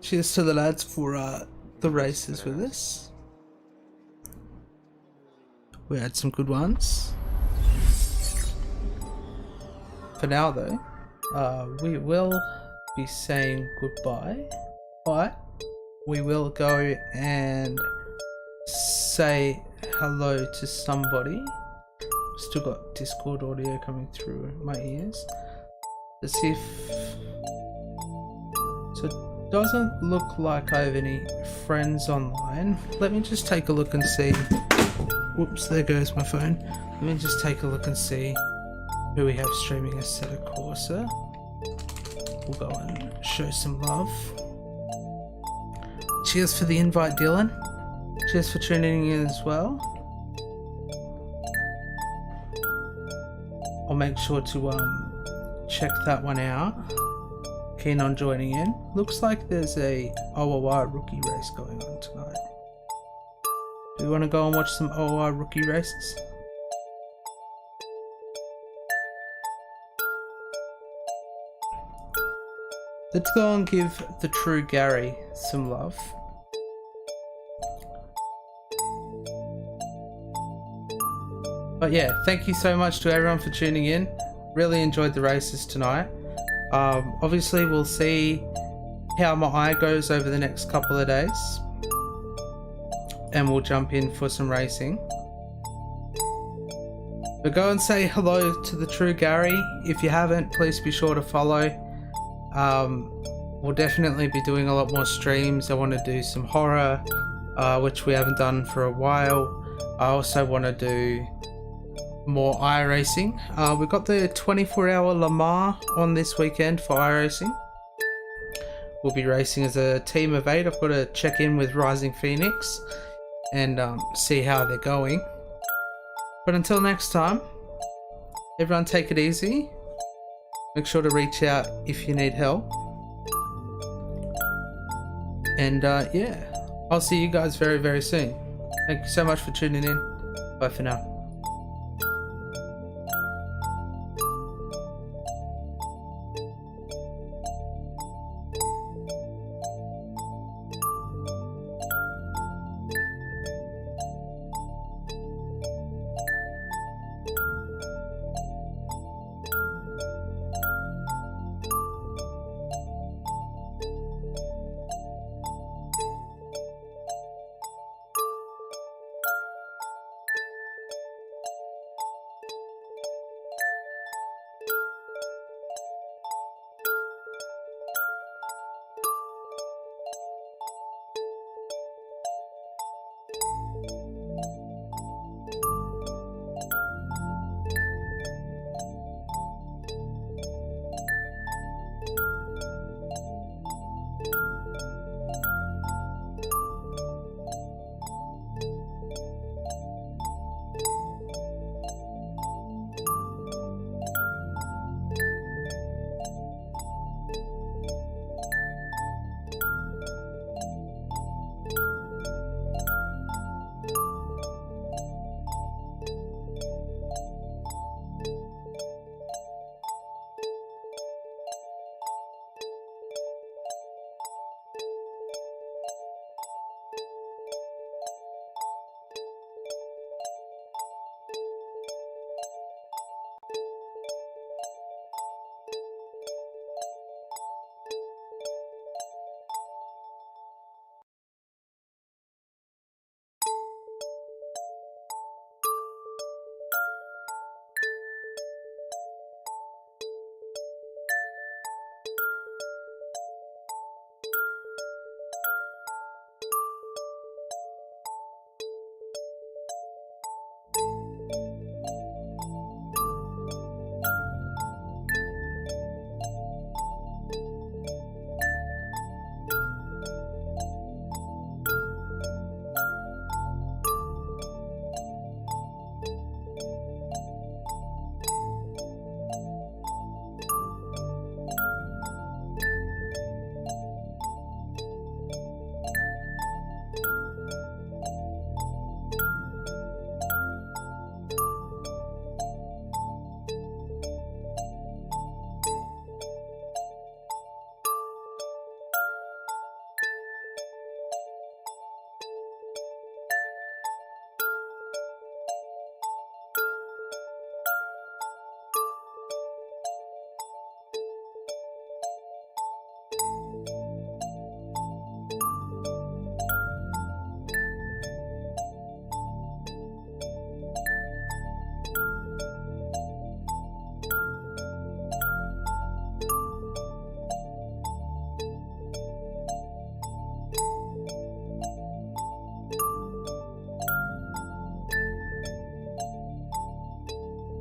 Cheers to the lads for the races with us. We had some good ones. For now though, we will be saying goodbye, but we will go and say hello to somebody. Still got Discord audio coming through my ears. Let's see if... So it doesn't look like I have any friends online. Let me just take a look and see. Whoops, there goes my phone. Let me just take a look and see who we have streaming as Seta Corsa. We'll go and show some love. Cheers for the invite, Dylan. Cheers for tuning in as well. I'll make sure to check that one out. Keen on joining in. Looks like there's a OOR rookie race going on tonight. Do you want to go and watch some OOR rookie races? Let's go and give the true Gary some love. But yeah, thank you so much to everyone for tuning in. Really enjoyed the races tonight. Obviously, we'll see how my eye goes over the next couple of days, and we'll jump in for some racing. But go and say hello to the True Gary. If you haven't, please be sure to follow. We'll definitely be doing a lot more streams. I want to do some horror, which we haven't done for a while. I also want to do more iRacing. We've got the 24-hour Le Mans on this weekend for iRacing. We'll be racing as a team of 8. I've got to check in with Rising Phoenix and see how they're going. But until next time, everyone take it easy. Make sure to reach out if you need help. And yeah, I'll see you guys very, very soon. Thank you so much for tuning in. Bye for now.